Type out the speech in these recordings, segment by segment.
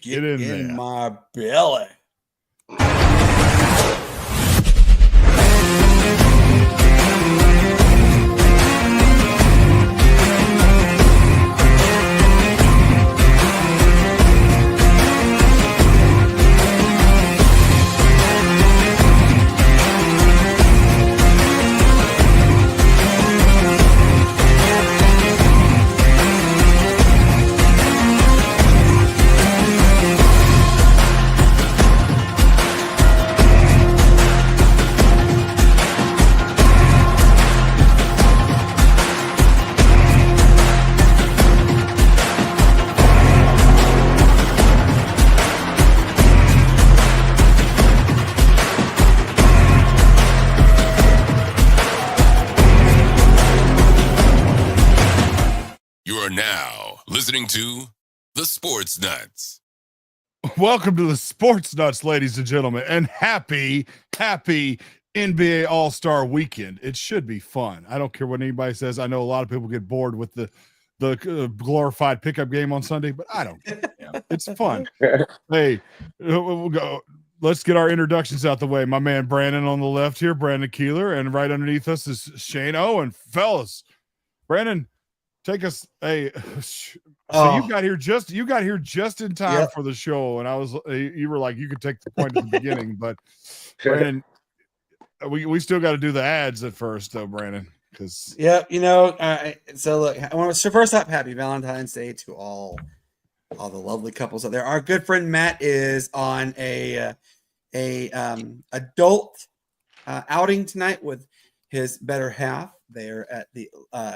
Get in there. my belly. Listening to the Sportz Nutz. Welcome to the Sportz Nutz, ladies and gentlemen, and happy NBA All-Star Weekend. It should be fun. I don't care what anybody says. I know a lot of people get bored with the glorified pickup game on Sunday, but I don't care. It's fun. Hey, we'll go. Let's get our introductions out the way. My man Brandon on the left here, Brandon Keeler, and right underneath us is Shane Owen. Fellas, Brandon, take us. Hey, so you got here just in time for the show, and you were like, you could take the point at the beginning, but Brandon, we still got to do the ads at first, though, Brandon. Because so look, I want to first off, happy Valentine's Day to all the lovely couples out there. Our good friend Matt is on a adult outing tonight with his better half. They're at the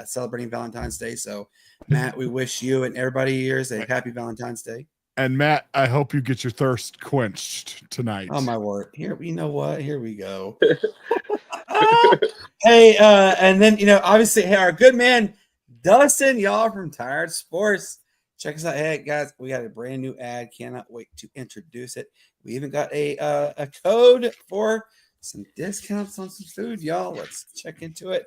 celebrating Valentine's Day. So, Matt, we wish you and everybody yours a happy Valentine's Day. And Matt, I hope you get your thirst quenched tonight. Oh my word! Here, you know what? Here we go. Hey, and then obviously, hey, our good man Dustin, y'all from Tired Sports. Check us out. Hey guys, we got a brand new ad. Cannot wait to introduce it. We even got a code for some discounts on some food, y'all. Let's check into it.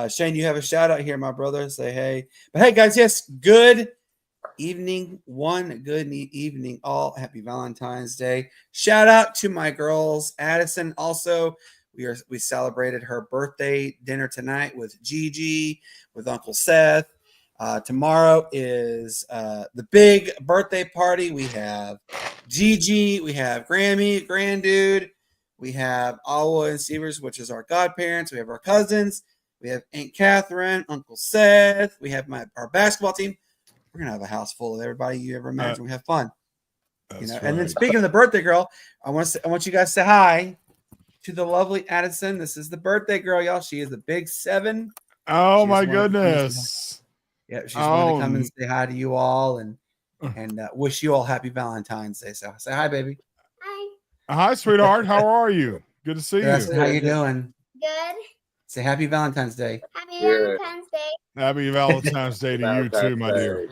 Shane, you have a shout out here, my brother. Say hey. But hey, guys, yes, good evening. Good evening, all. Happy Valentine's Day. Shout out to my girls, Addison. Also, we celebrated her birthday dinner tonight with Gigi, with Uncle Seth. Tomorrow is the big birthday party. We have Gigi, we have Grammy, Grandude, we have Awa and Severs, which is our godparents. We have our cousins. We have Aunt Catherine, Uncle Seth. We have our basketball team. We're gonna have a house full of everybody you ever imagine. We have fun, Right. And then speaking of the birthday girl, I want you guys to say hi to the lovely Addison. This is the birthday girl, y'all. She is a big 7. Oh my goodness! Yeah, she's wanted to come and say hi to you all and wish you all happy Valentine's Day. So say hi, baby. Hi, sweetheart. How are you? Good to see you. How you doing? Good. Say happy Valentine's Day. Happy Valentine's Day. Happy Valentine's Day to you too, my dear.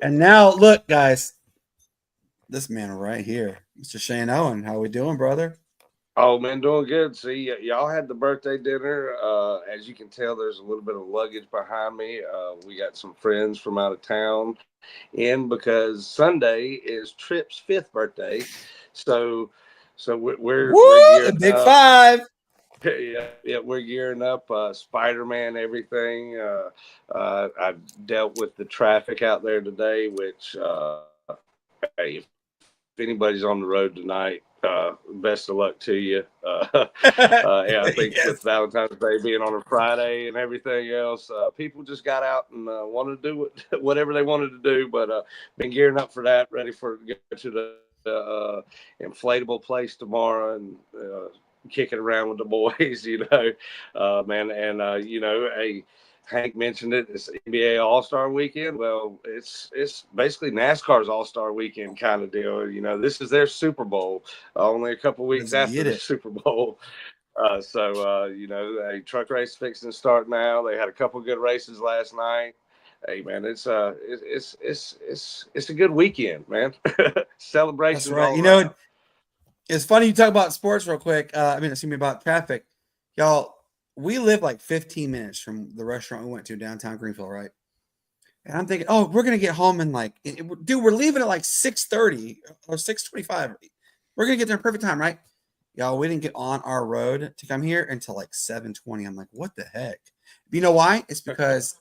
And now, look, guys, this man right here, Mr. Shane Owen. How we doing, brother? Oh, man, doing good. See, y'all had the birthday dinner. As you can tell, there's a little bit of luggage behind me. We got some friends from out of town in because Sunday is Tripp's 5th birthday. So we're the big 5. Yeah, we're gearing up. Spider-Man, everything. I dealt with the traffic out there today, which, hey, if anybody's on the road tonight, best of luck to you. I think with Valentine's Day being on a Friday and everything else, people just got out and wanted to do whatever they wanted to do. But been gearing up for that, ready for to go to the inflatable place tomorrow and kicking around with the boys, man. And hey, Hank mentioned it. It's NBA All-Star Weekend. Well, it's basically NASCAR's All-Star Weekend kind of deal. This is their Super Bowl. Only a couple weeks after the Super Bowl. A truck race fixing to start now. They had a couple good races last night. Hey man, it's a good weekend, man. Celebration. That's right. It's funny you talk about sports real quick. About traffic. Y'all, we live like 15 minutes from the restaurant we went to downtown Greenville, right? And I'm thinking, oh, we're gonna get home in like, dude, we're leaving at like 6:30 or 6:25. We're gonna get there in perfect time, right? Y'all, we didn't get on our road to come here until like 7:20. I'm like, what the heck? You know why? It's because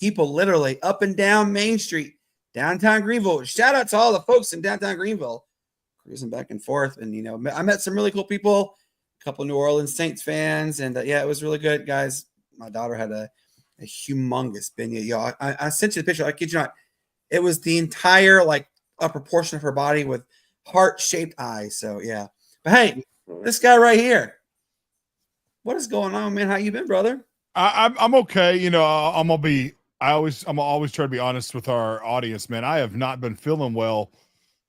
people literally up and down Main Street, downtown Greenville. Shout out to all the folks in downtown Greenville, cruising back and forth. And I met some really cool people, a couple of New Orleans Saints fans, and yeah, it was really good, guys. My daughter had a humongous beignet. Y'all, I sent you the picture. I kid you not. It was the entire like upper portion of her body with heart-shaped eyes. So yeah. But hey, this guy right here, what is going on, man? How you been, brother? I'm okay. I'm always try to be honest with our audience, man. I have not been feeling well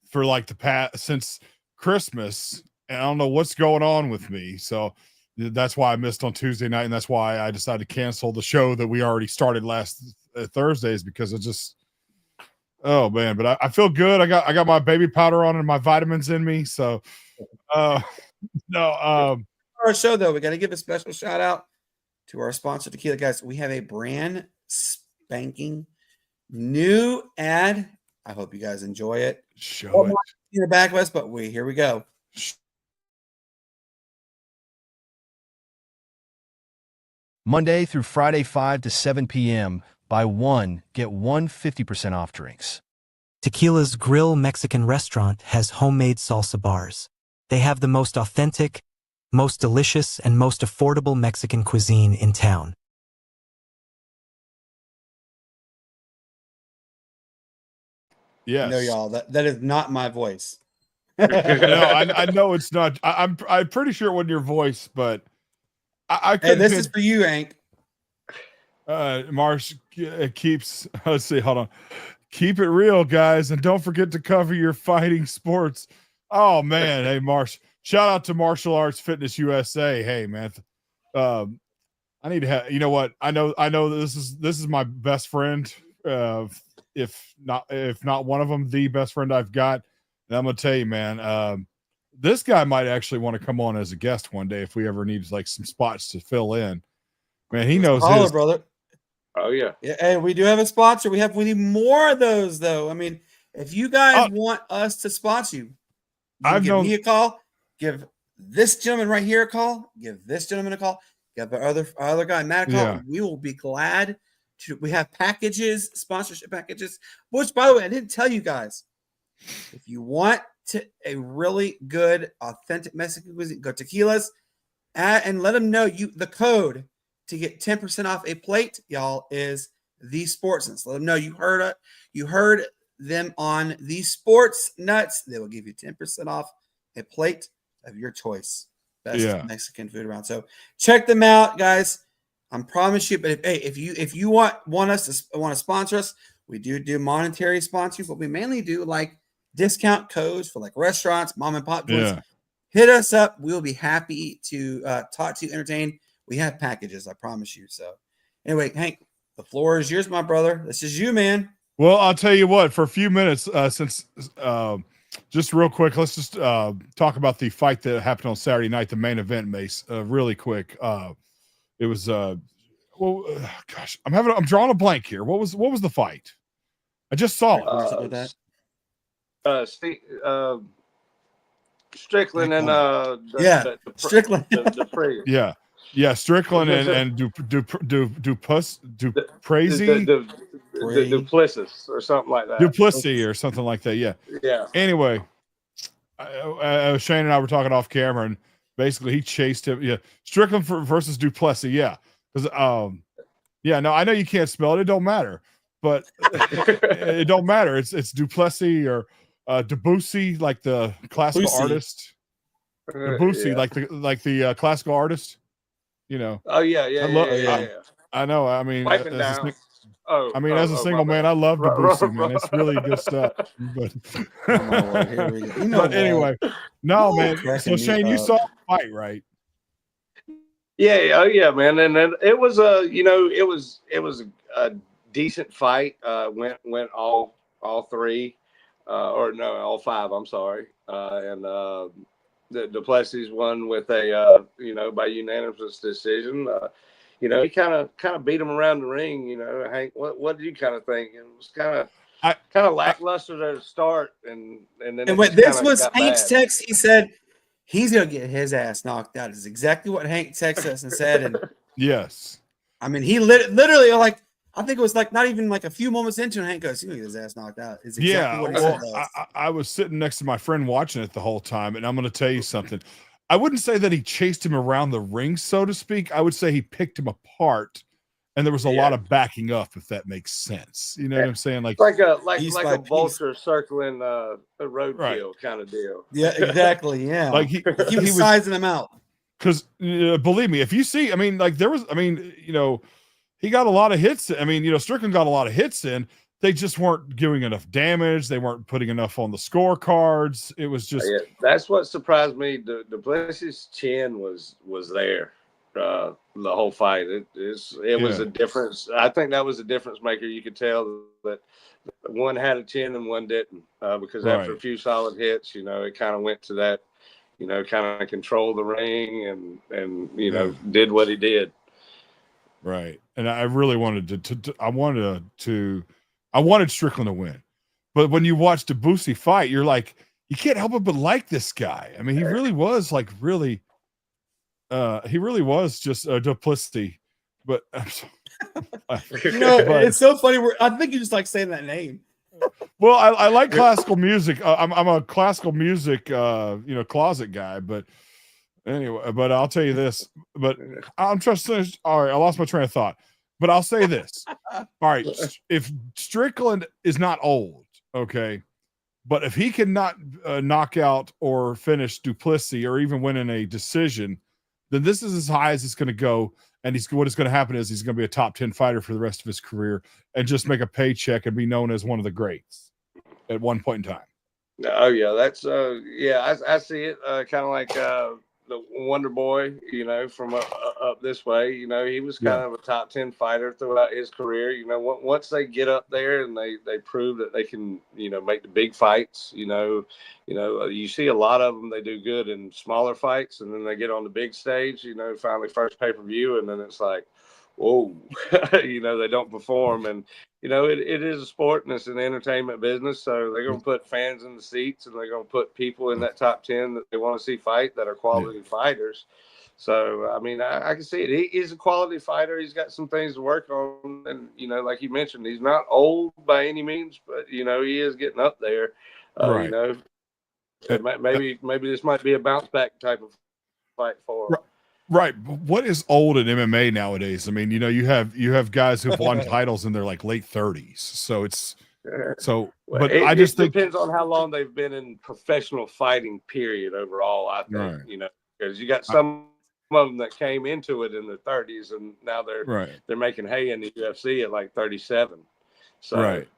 for like the past since Christmas, and I don't know what's going on with me. So that's why I missed on Tuesday night, and that's why I decided to cancel the show that we already started last Thursdays, because it just, oh man. But I feel good. I got my baby powder on and my vitamins in me. So no. For our show though, we got to give a special shout out to our sponsor, Tequila, guys. We have a brand spanking new ad. I hope you guys enjoy it. Show it in the back of us, but here we go. Monday through Friday, 5 to 7 p.m. Buy one, get one 50% off drinks. Tequila's Grill Mexican restaurant has homemade salsa bars. They have the most authentic, most delicious, and most affordable Mexican cuisine in town. Yes. No, y'all, that is not my voice. No, I know it's not. I'm pretty sure it wasn't your voice, but I hey, this is for you, Hank. Marsh keeps. Let's see. Hold on. Keep it real, guys, and don't forget to cover your fighting sports. Oh man, hey Marsh. Shout out to Martial Arts Fitness USA. Hey man, I need to have. You know what? I know this is my best friend. If not one of them, the best friend I've got. And I'm gonna tell you, man, this guy might actually want to come on as a guest one day if we ever need like some spots to fill in. Man, he knows his brother. Oh yeah. Hey, we do have a sponsor. We need more of those though. I mean, if you guys want us to sponsor you, give me a call. Give this gentleman right here a call. Give this gentleman a call. Give our other guy Matt a call. Yeah. We will be glad to. We have packages, sponsorship packages. Which, by the way, I didn't tell you guys. If you want a really good, authentic Mexican cuisine, go Tequilas, and let them know the code to get 10% off a plate, y'all, is the Sportz Nutz. Let them know you heard it. You heard them on the Sportz Nutz. They will give you 10% off a plate of your choice. Best Mexican food around. So check them out, guys. I promise you. But if you want to sponsor us, we do monetary sponsors, but we mainly do like discount codes for like restaurants, mom and pop joints. Yeah. Hit us up. We'll be happy to talk to you, entertain. We have packages, I promise you. So anyway, Hank, the floor is yours, my brother. This is you, man. Well, I'll tell you what, for a few minutes, since just real quick, let's just talk about the fight that happened on Saturday night, the main event, Mace, really quick. It was gosh, I'm drawing a blank here. What was the fight? I just saw it. Strickland and Strickland. Yeah, Strickland and Duplessis or something like that. Duplessis or something like that. Yeah. Anyway, Shane and I were talking off camera, and basically he chased him. Yeah, Strickland versus Duplessis. Yeah, because no, I know you can't spell it. It don't matter, but it don't matter. It's Duplessis or Debussy, like the classical artist. Debussy, like the classical artist. You know. Oh yeah. I know. I mean, as a single man, I love Debussy, man. It's really good stuff. But, here we go. But anyway, no, man. So Shane, you saw the fight, right? Yeah, man. And then it was a decent fight. Went all three, all five. I'm sorry. And the Duplessis won with a by unanimous decision. he kind of beat him around the ring. Hank, what did you kind of think? It was kind of lackluster at the start, and then And when just this kinda was got Hank's bad. text, he said he's gonna get his ass knocked out. Is exactly what Hank texted us and said. And Yes. I mean, he literally like I think it was like not even like a few moments into it, Hank goes, "He's gonna get his ass knocked out." Is exactly what he said. I was sitting next to my friend watching it the whole time, and I'm going to tell you something. I wouldn't say that he chased him around the ring, so to speak. I would say he picked him apart, and there was a lot of backing up, if that makes sense. You know what I'm saying? Like like a piece. vulture circling a roadkill kind of deal. Yeah, exactly. Yeah, like he was sizing him out. Because believe me, if you see, I mean, like he got a lot of hits. I mean, Strickland got a lot of hits in. They just weren't doing enough damage. They weren't putting enough on the scorecards. It was just that's what surprised me. Duplessis' chin was there the whole fight. It was a difference. I think that was a difference maker. You could tell that one had a chin and one didn't, because after a few solid hits, it kind of went to that, kind of control the ring and did what he did. Right. And I really wanted I wanted Strickland to win. But when you watch Debussy fight, you're like, you can't help but like this guy. I mean, he really was like he really was just a duplicity. But it's so funny. I think you just like saying that name. Well, I like classical music. I'm a classical music closet guy, but anyway, but I'll tell you this. But I'm trusting. All right, I lost my train of thought. But I'll say this. All right, if Strickland is not old, okay, but if he cannot knock out or finish Duplessis or even win in a decision, then this is as high as it's going to go. And what is going to happen is he's going to be a top 10 fighter for the rest of his career and just make a paycheck and be known as one of the greats at one point in time. Oh yeah, that's I see it kind of like the Wonder Boy, from up this way. He was kind of a top 10 fighter throughout his career. Once they get up there and they prove that they can, make the big fights. You see a lot of them. They do good in smaller fights, and then they get on the big stage. Finally first pay-per-view, and then it's like, whoa, they don't perform. And it is a sport and it's an entertainment business, so they're going to put fans in the seats and they're going to put people in that top 10 that they want to see fight that are quality fighters. So I mean, I can see it. He's a quality fighter. He's got some things to work on, and like you mentioned, he's not old by any means, but he is getting up there. Right. Maybe this might be a bounce back type of fight for him. Right. What is old in MMA nowadays? I mean, you have guys who've won titles in their like late 30s. So it's but I just think it depends on how long they've been in professional fighting period overall. I think, because you got some of them that came into it in their 30s and now they're making hay in the UFC at like 37. So right.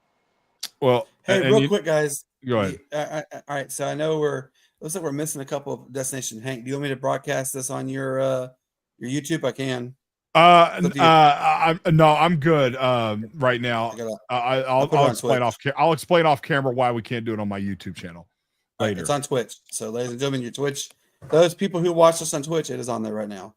Well, hey, real quick, guys. Go ahead. All right. So I know looks like we're missing a couple of Destination Hank. Do you want me to broadcast this on your YouTube? I can. No, I'm good. Right now, I'll explain I'll explain off camera why we can't do it on my YouTube channel later. Right, it's on Twitch. So, ladies and gentlemen, your Twitch. Those people who watch us on Twitch, it is on there right now.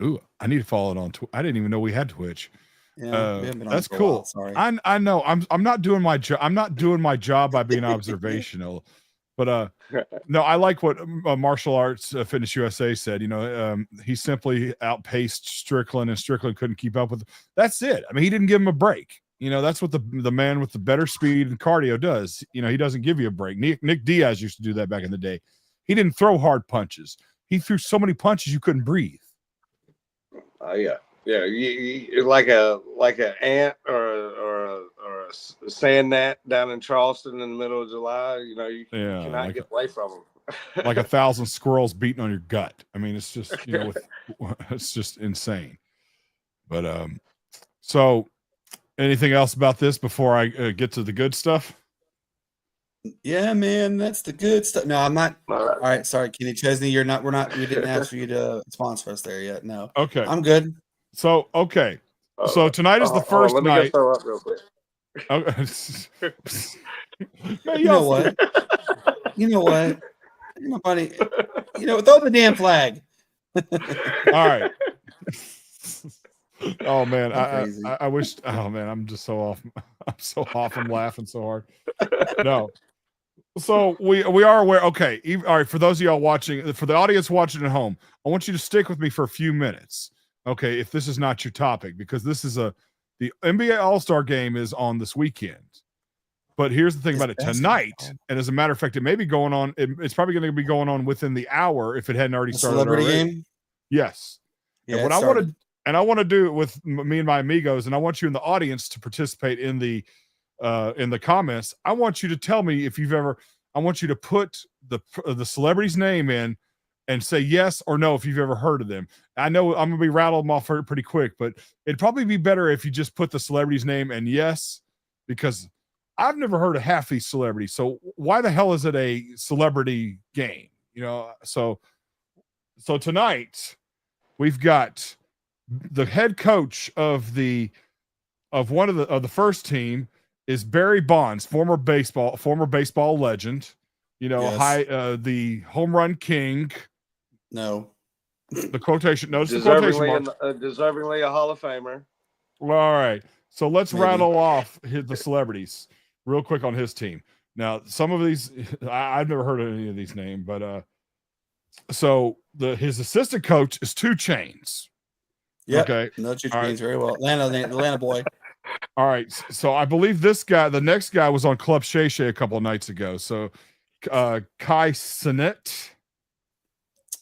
Ooh, I need to follow it on Twitch. I didn't even know we had Twitch. Yeah, that's cool. While, sorry. I know. I'm not doing my job. I'm not doing my job by being observational. But no, I like what Martial Arts Fitness USA said. He simply outpaced Strickland, and Strickland couldn't keep up with. That's it. I mean, he didn't give him a break. That's what the man with the better speed and cardio does. He doesn't give you a break. Nick Diaz used to do that back in the day. He didn't throw hard punches. He threw so many punches you couldn't breathe. Yeah. You like an ant or a sand gnat down in Charleston in the middle of July. You cannot get away from them. Like 1,000 squirrels beating on your gut. I mean, it's just it's just insane. But so anything else about this before I get to the good stuff? Yeah, man, that's the good stuff. No, I'm not. All right, sorry, Kenny Chesney, we didn't ask for you to sponsor us there yet. No. Okay. I'm good. So, okay. So tonight is the first let me night. Go throw up real quick. You know what? Buddy. Throw the damn flag. All right. Oh man, Crazy. I wish. Oh man, I'm just so off. I'm so off. I'm laughing so hard. No. So we are aware. Okay, all right. For those of y'all watching, for the audience watching at home, I want you to stick with me for a few minutes. Okay, if this is not your topic, because this is the NBA All-Star game is on this weekend. But here's the thing about it tonight, and as a matter of fact, it may be going on. It's probably going to be going on within the hour if it hadn't already started. Celebrity already. game. Yes. Yeah, and what I want to do it with me and my amigos, and I want you in the audience to participate in the comments. I want you to tell me if you've ever. I want you to put the celebrity's name in and say yes or no if you've ever heard of them. I know I'm gonna be rattled them off pretty quick, but it'd probably be better if you just put the celebrity's name and yes, because I've never heard of half these celebrities. So why the hell is it a celebrity game? You know, so tonight we've got the head coach of the first team is Barry Bonds, former baseball legend. You know, Yes. the home run king. No. The quotation. Notice the quotation marks. Deservingly a Hall of Famer. Well, all right. So let's Maybe. rattle off the celebrities real quick on his team. Now, some of these I've never heard of any of these names, but so his assistant coach is 2 Chainz. Yeah. Okay. No, 2 Chainz very well. Atlanta boy. All right. So I believe this guy, the next guy, was on Club Shay Shay a couple of nights ago. So Kai Cenat.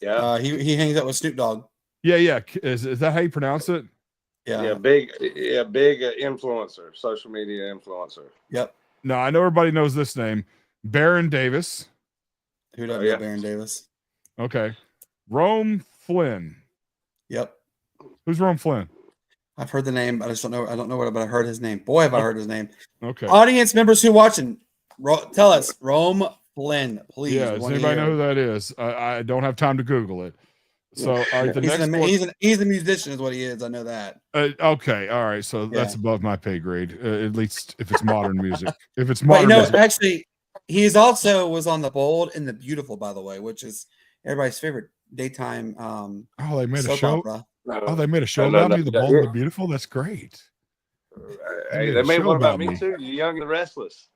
Yeah. He hangs out with Snoop Dogg. Yeah. Is that how you pronounce it? Yeah. Big influencer, social media influencer. Yep. No, I know everybody knows this name. Baron Davis. Who doesn't know Baron Davis? Okay. Rome Flynn. Yep. Who's Rome Flynn? I've heard the name, but I just don't know. I don't know what, but I heard his name. Boy, have I heard his name. Okay. Audience members who watching, tell us Rome Flynn, please. Yeah, does anybody know who that is? I don't have time to Google it. So, all right, the next one, he's a musician, is what he is. I know that. Okay, all right. So that's above my pay grade, at least if it's modern music. If it's modern, music. Actually, he's also was on The Bold and the Beautiful, by the way, which is everybody's favorite daytime. They made a show. Opera. Oh, they made a show about me, The Bold and the Beautiful. That's great. Hey, they made one about me too. You Young and the Restless.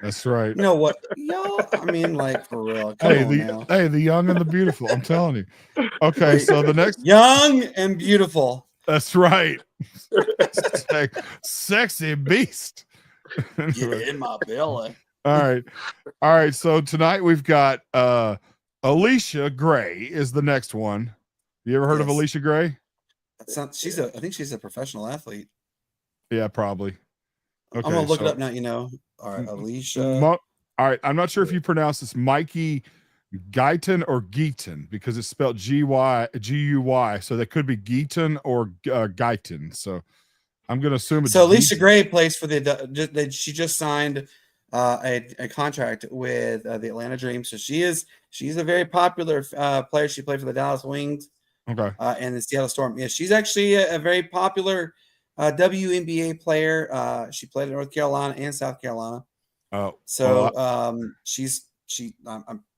That's right. You know what? I mean, like, for real. The Young and the Beautiful. I'm telling you. Okay, so the next Young and Beautiful. That's right. Sexy beast. Get in my belly. All right. So tonight we've got Alicia Gray is the next one. You ever heard of Alicia Gray? I think she's a professional athlete. Yeah, probably. Okay, I'm gonna look it up now. You know. All right, Alicia. All right, I'm not sure if you pronounce this Mikey Guyton or Geaton because it's spelled Guy, so that could be Geaton or Guyton. So I'm gonna assume it's so. Alicia Gray plays for she just signed a contract with the Atlanta Dream. So she's a very popular player. She played for the Dallas Wings. Okay. And the Seattle Storm. Yeah, she's actually a very popular WNBA player. She played in North Carolina and South Carolina. Oh, so everybody in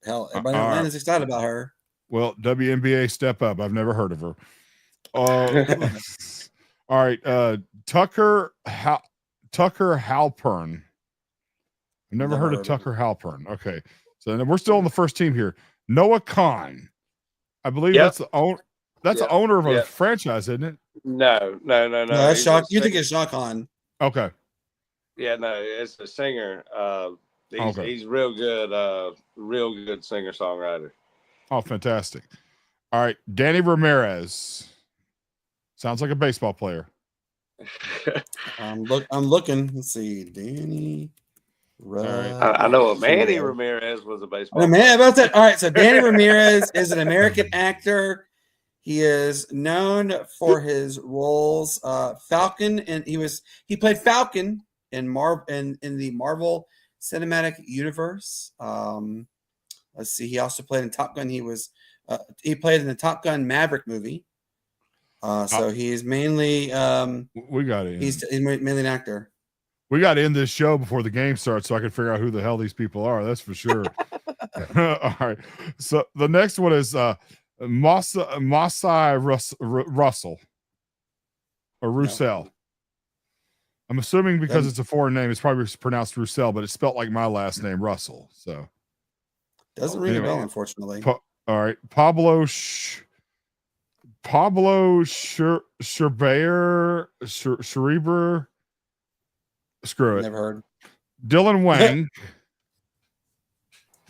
Atlanta's excited about her. Well, WNBA step up. I've never heard of her. All right, Tucker Halpern. I've never heard of Tucker Halpern. Okay, so then we're still on the first team here. Noah Khan. I believe that's the owner. That's the owner of a franchise, isn't it? No. That's Shock. You think it's Shock Khan? Okay. Yeah, no, it's a singer. He's real good singer songwriter. Oh, fantastic! All right, Danny Ramirez. Sounds like a baseball player. I'm looking. Let's see, Danny. I know Manny Ramirez was a baseball player. Man, about that. All right, so Danny Ramirez is an American actor. He is known for his roles, Falcon, and he played Falcon in the Marvel Cinematic Universe. Let's see, he also played in Top Gun. He played in the Top Gun Maverick movie. So he's mainly we got it. He's mainly an actor. We got to end this show before the game starts so I can figure out who the hell these people are. That's for sure. All right. So the next one is Masai Russell. or Roussel? I'm assuming because Doesn't- it's a foreign name, it's probably pronounced Roussel, but it's spelled like my last name, Russell. So Doesn't ring Anyway. a bell, unfortunately. all right, Pablo Schreiber. Screw it. Never heard. Dylan Wang.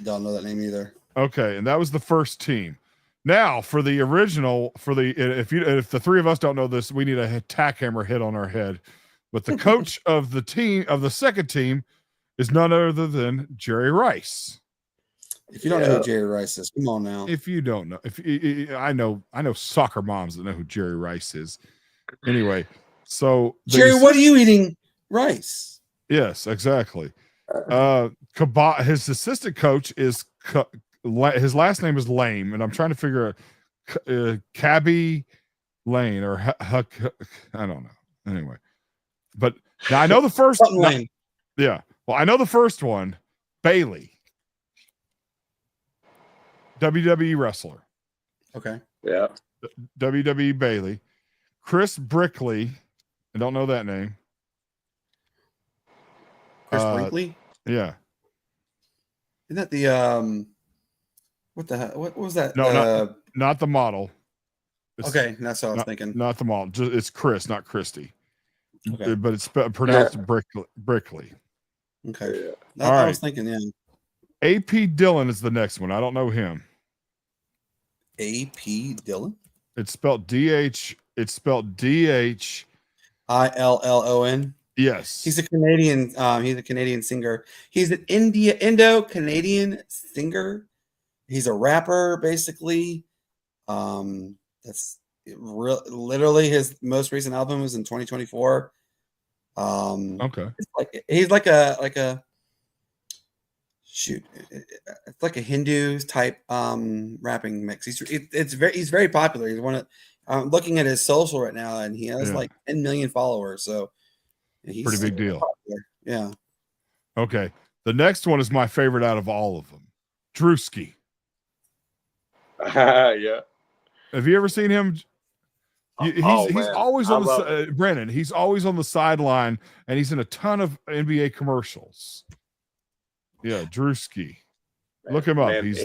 Don't know that name either. Okay, and that was the first team. Now for the original, if the three of us don't know this, we need a tack hammer hit on our head. But the coach of the second team is none other than Jerry Rice. If you don't know who Jerry Rice is, come on now. If you don't know, I know soccer moms that know who Jerry Rice is. Anyway, so Jerry, what are you eating? Rice. Yes, exactly. His assistant coach is his last name is Lame, and I'm trying to figure out Cabby Lane or I don't know. Anyway, but now I know the first. Lane. Yeah, well, I know the first one, Bailey, WWE wrestler. Okay. Yeah. WWE Bailey, Chris Brickley. I don't know that name. Chris Brinkley. Yeah. Isn't that the what the hell? What was that? No, not the model. Okay, that's what I was thinking. Not the model. It's Chris, not Christy. Okay. But it's pronounced Brickley. Okay. Yeah. All right. I was thinking, yeah. AP Dillon is the next one. I don't know him. AP Dillon? It's spelled DH. It's spelled DH. ILLON. Yes. He's a Canadian. He's a Canadian singer. He's an Indo-Canadian singer. He's a rapper, basically. That's literally his most recent album was in 2024. Okay. He's like a shoot. It's like a Hindu type rapping mix. He's very popular. He's one of. I'm looking at his social right now, and he has like 10 million followers. So he's pretty big deal. Popular. Yeah. Okay. The next one is my favorite out of all of them. Drewski. Yeah. Have you ever seen him? He's always on the Brennan. He's always on the sideline, and he's in a ton of NBA commercials. Yeah, Drewski. Look him up. Man, He's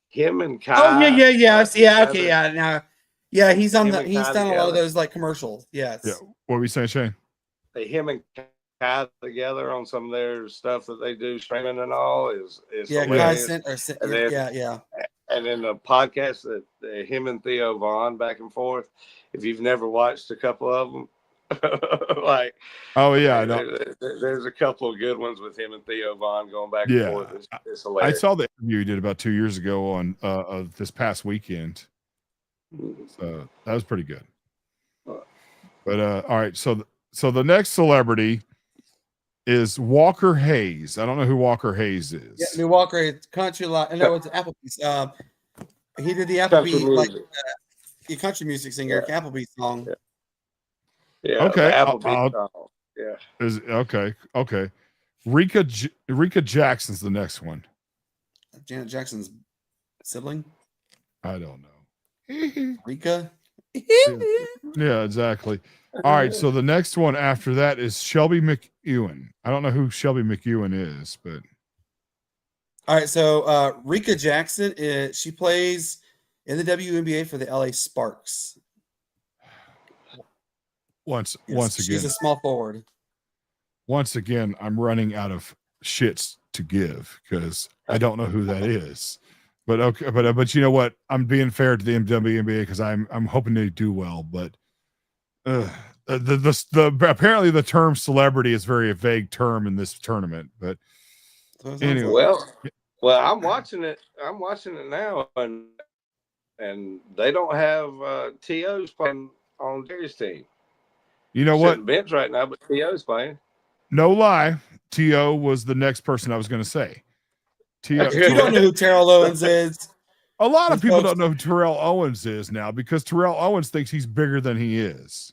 him and Kai. Oh yeah. Okay, yeah. Now, yeah, he's on the. He's done a lot of those like commercials. Yes. Yeah. What were you saying, Shane? Him and Kai together on some of their stuff that they do streaming and all is yeah. hilarious. Yeah. And then the podcast that him and Theo Vaughn back and forth. If you've never watched a couple of them, like I know. There's a couple of good ones with him and Theo Vaughn going back and forth. It's hilarious. I saw the interview he did about 2 years ago on this past weekend. So that was pretty good. But all right, so the next celebrity is Walker Hayes. I don't know who Walker Hayes is. Yeah, New Walker Hayes, country line. No, it's Applebee's. He did the Applebee's country music singer, Applebee's song. Yeah. Okay. Applebee's song. Yeah. Is okay. Rika Jackson's the next one. Janet Jackson's sibling. I don't know. Rika. Yeah, exactly. All right, so the next one after that is Shelby McEwen. I don't know who Shelby McEwen is, but all right. So Rika Jackson she plays in the WNBA for the LA Sparks. Once again, she's a small forward. Once again, I'm running out of shits to give because I don't know who that is. But okay, but you know what? I'm being fair to the WNBA because I'm hoping they do well. But apparently the term celebrity is very a vague term in this tournament. But anyway, well, I'm watching it. I'm watching it now, and they don't have TOs playing on Jerry's team. You know what? Bench right now, but TO's playing. No lie, TO was the next person I was going to say. You don't know who Terrell Owens is. A lot of people don't know who Terrell Owens is now because Terrell Owens thinks he's bigger than he is.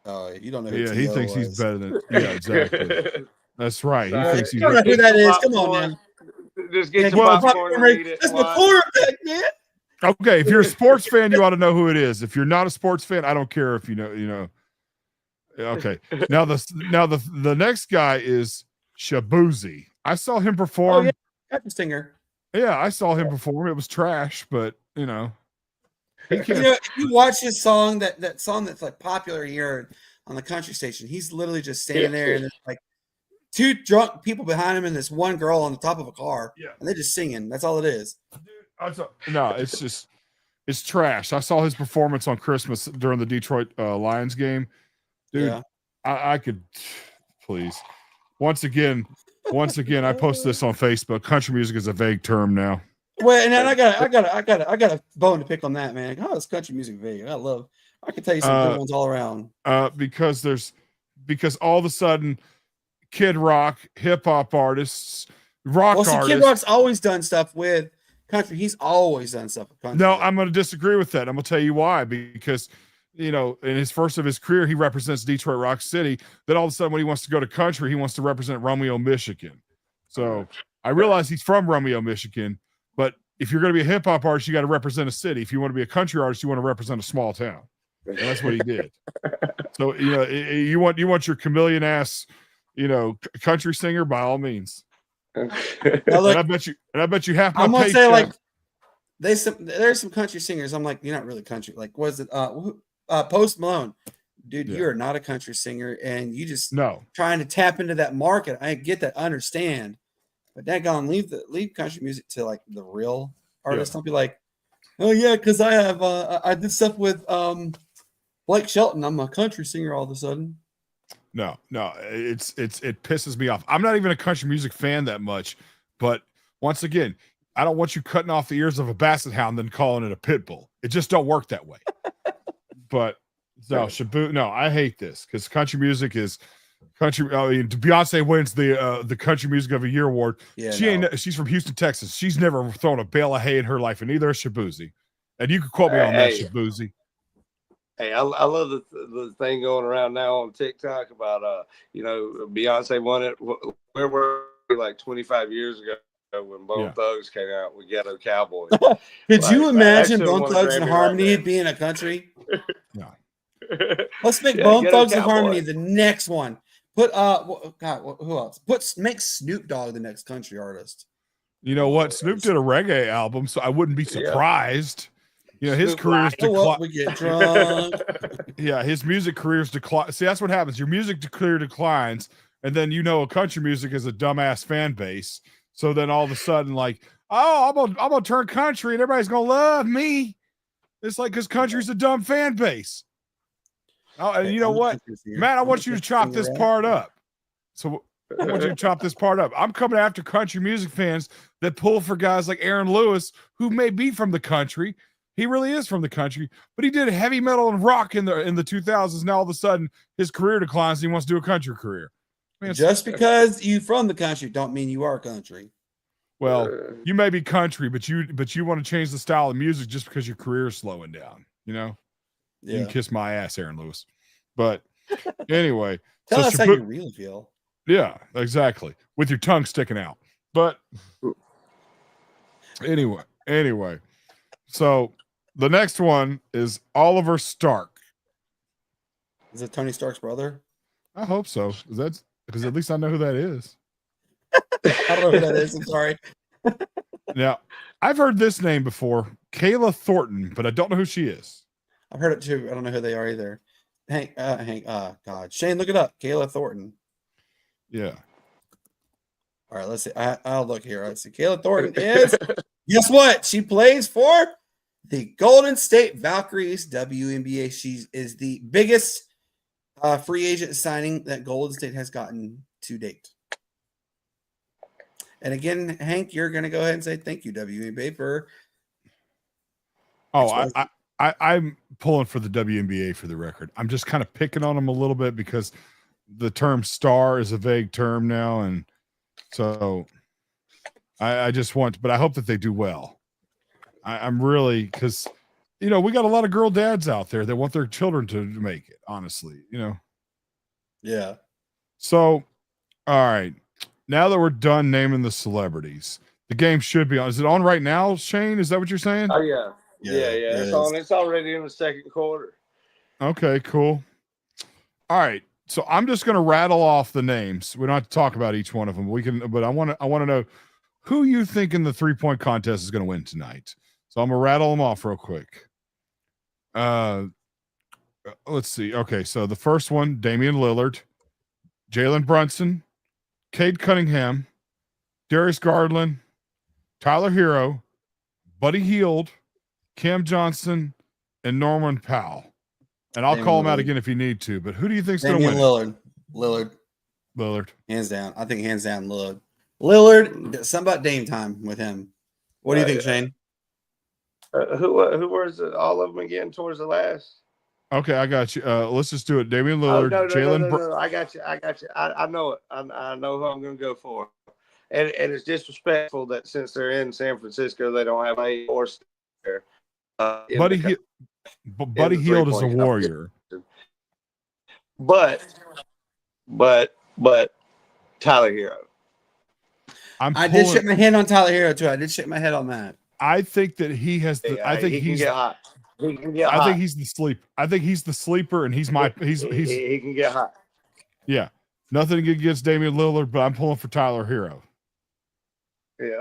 Oh, you don't know who he thinks he's better than. Yeah, exactly. That's right. He thinks he's. I don't know who that is. Come on, man. Just get some popcorn and eat it. That's my quarterback, man. Okay, if you're a sports fan, you ought to know who it is. If you're not a sports fan, I don't care if you know. Okay. Now the next guy is Shabuzi. I saw him perform. Oh yeah, country singer. Yeah, I saw him perform. It was trash, but he can't. If you watch his song, that song that's like popular here on the country station, he's literally just standing there and there's like two drunk people behind him and this one girl on the top of a car. Yeah. And they're just singing. That's all it is. No, it's trash. I saw his performance on Christmas during the Detroit Lions game. Dude, Yeah. I could please. Once again, I post this on Facebook. Country music is a vague term now. Well, and then I got a bone to pick on that, man. Oh, it's country music vague. I can tell you some good ones all around. Because all of a sudden, Kid Rock, hip hop artists, artists. Kid Rock's always done stuff with country. He's always done stuff with country. No, I'm going to disagree with that. I'm going to tell you why. Because in his first of his career, he represents Detroit Rock City. Then all of a sudden, when he wants to go to country, he wants to represent Romeo, Michigan. So I realize he's from Romeo, Michigan. But if you're going to be a hip hop artist, you got to represent a city. If you want to be a country artist, you want to represent a small town. And that's what he did. So you want your chameleon ass, country singer by all means. Now, look, I bet you half my I'm gonna paycheck. say like there's some country singers. I'm like, you're not really country. Like, was it Post Malone? Dude, Yeah. you're not a country singer, and you just No. trying to tap into that market. I get that, I understand. But daggone, leave country music to like the real artists. Yeah. Don't be like, oh yeah, because I have I did stuff with Blake Shelton. I'm a country singer all of a sudden. No, it pisses me off. I'm not even a country music fan that much, but once again, I don't want you cutting off the ears of a basset hound then calling it a pit bull. It just don't work that way. But no, I hate this because country music is country. I mean, Beyonce wins the Country Music of the Year award. Yeah, she's from Houston, Texas. She's never thrown a bale of hay in her life, and neither is Shabuzi. And you can quote me on that, Shabuzi. Hey, I love the thing going around now on TikTok about Beyonce won it. Where were we like 25 years ago when Bone Thugs came out with Ghetto Cowboys? Could you imagine Bone Bone Thugs and Harmony being a country? No. Let's make Bone Thugs and Cowboy. Harmony the next one. Put who else? Make Snoop Dogg the next country artist. You know what? Snoop did a reggae album, so I wouldn't be surprised. His career's we get drunk. Yeah, his music career's decline. See, that's what happens. Your music career declines, and then country music is a dumbass fan base. So then all of a sudden, like, oh, I'm gonna turn country, and everybody's gonna love me. It's like because country's a dumb fan base. Oh, and you know what, Matt? I want you to chop this part up. So I want you to chop this part up. I'm coming after country music fans that pull for guys like Aaron Lewis, who may be from the country. He really is from the country, but he did heavy metal and rock in the 2000s. Now all of a sudden his career declines and he wants to do a country career. Just because you from the country don't mean you are country. Well, you may be country, but you want to change the style of music just because your career is slowing down. You can kiss my ass, Aaron Lewis. But anyway, tell us how you really feel. Yeah, exactly. With your tongue sticking out. But anyway. So the next one is Oliver Stark. Is it Tony Stark's brother? I hope so. Because at least I know who that is. I don't know who that is. I'm sorry. Now, I've heard this name before, Kayla Thornton, but I don't know who she is. I've heard it too. I don't know who they are either. God. Shane, look it up. Kayla Thornton. Yeah. All right, let's see. I'll look here. Let's see. Kayla Thornton is, guess what? She plays for the Golden State Valkyries WNBA. She is the biggest free agent signing that Golden State has gotten to date. And again, Hank, you're going to go ahead and say thank you, WNBA, for. Oh, I'm pulling for the WNBA for the record. I'm just kind of picking on them a little bit because the term star is a vague term now. And so I just want, but I hope that they do well. I'm really, because, we got a lot of girl dads out there that want their children to make it, honestly, Yeah. So, all right. Now that we're done naming the celebrities, the game should be on. Is it on right now, Shane? Is that what you're saying? Oh, yeah. Yeah. It's already in the second quarter. Okay, cool. All right. So I'm just going to rattle off the names. We don't have to talk about each one of them. We can, but I want to know who you think in the 3-point contest is going to win tonight. So I'm going to rattle them off real quick. Let's see. Okay, so the first one, Damian Lillard, Jalen Brunson, Cade Cunningham, Darius Garland, Tyler Hero, Buddy Hield, Cam Johnson, and Norman Powell. And I'll call him out again if you need to. But who do you think's going to win? Lillard. Hands down. I think hands down Lillard. Lillard, something about Dame time with him. What do you think, Shane? Who was all of them again towards the last? Okay, I got you. Let's just do it. Damian Lillard, Jalen. No. I got you. I know it. I know who I'm going to go for. And it's disrespectful that since they're in San Francisco, they don't have a horse there. Buddy Hield is a warrior. But Tyler Hero. I did shake my head on Tyler Hero too. I did shake my head on that. I think that he has the. I think he can get hot. He can get hot. I think he's the sleeper. I think he's the sleeper, and he's my. He can get hot. Yeah, nothing against Damian Lillard, but I'm pulling for Tyler Hero. Yeah.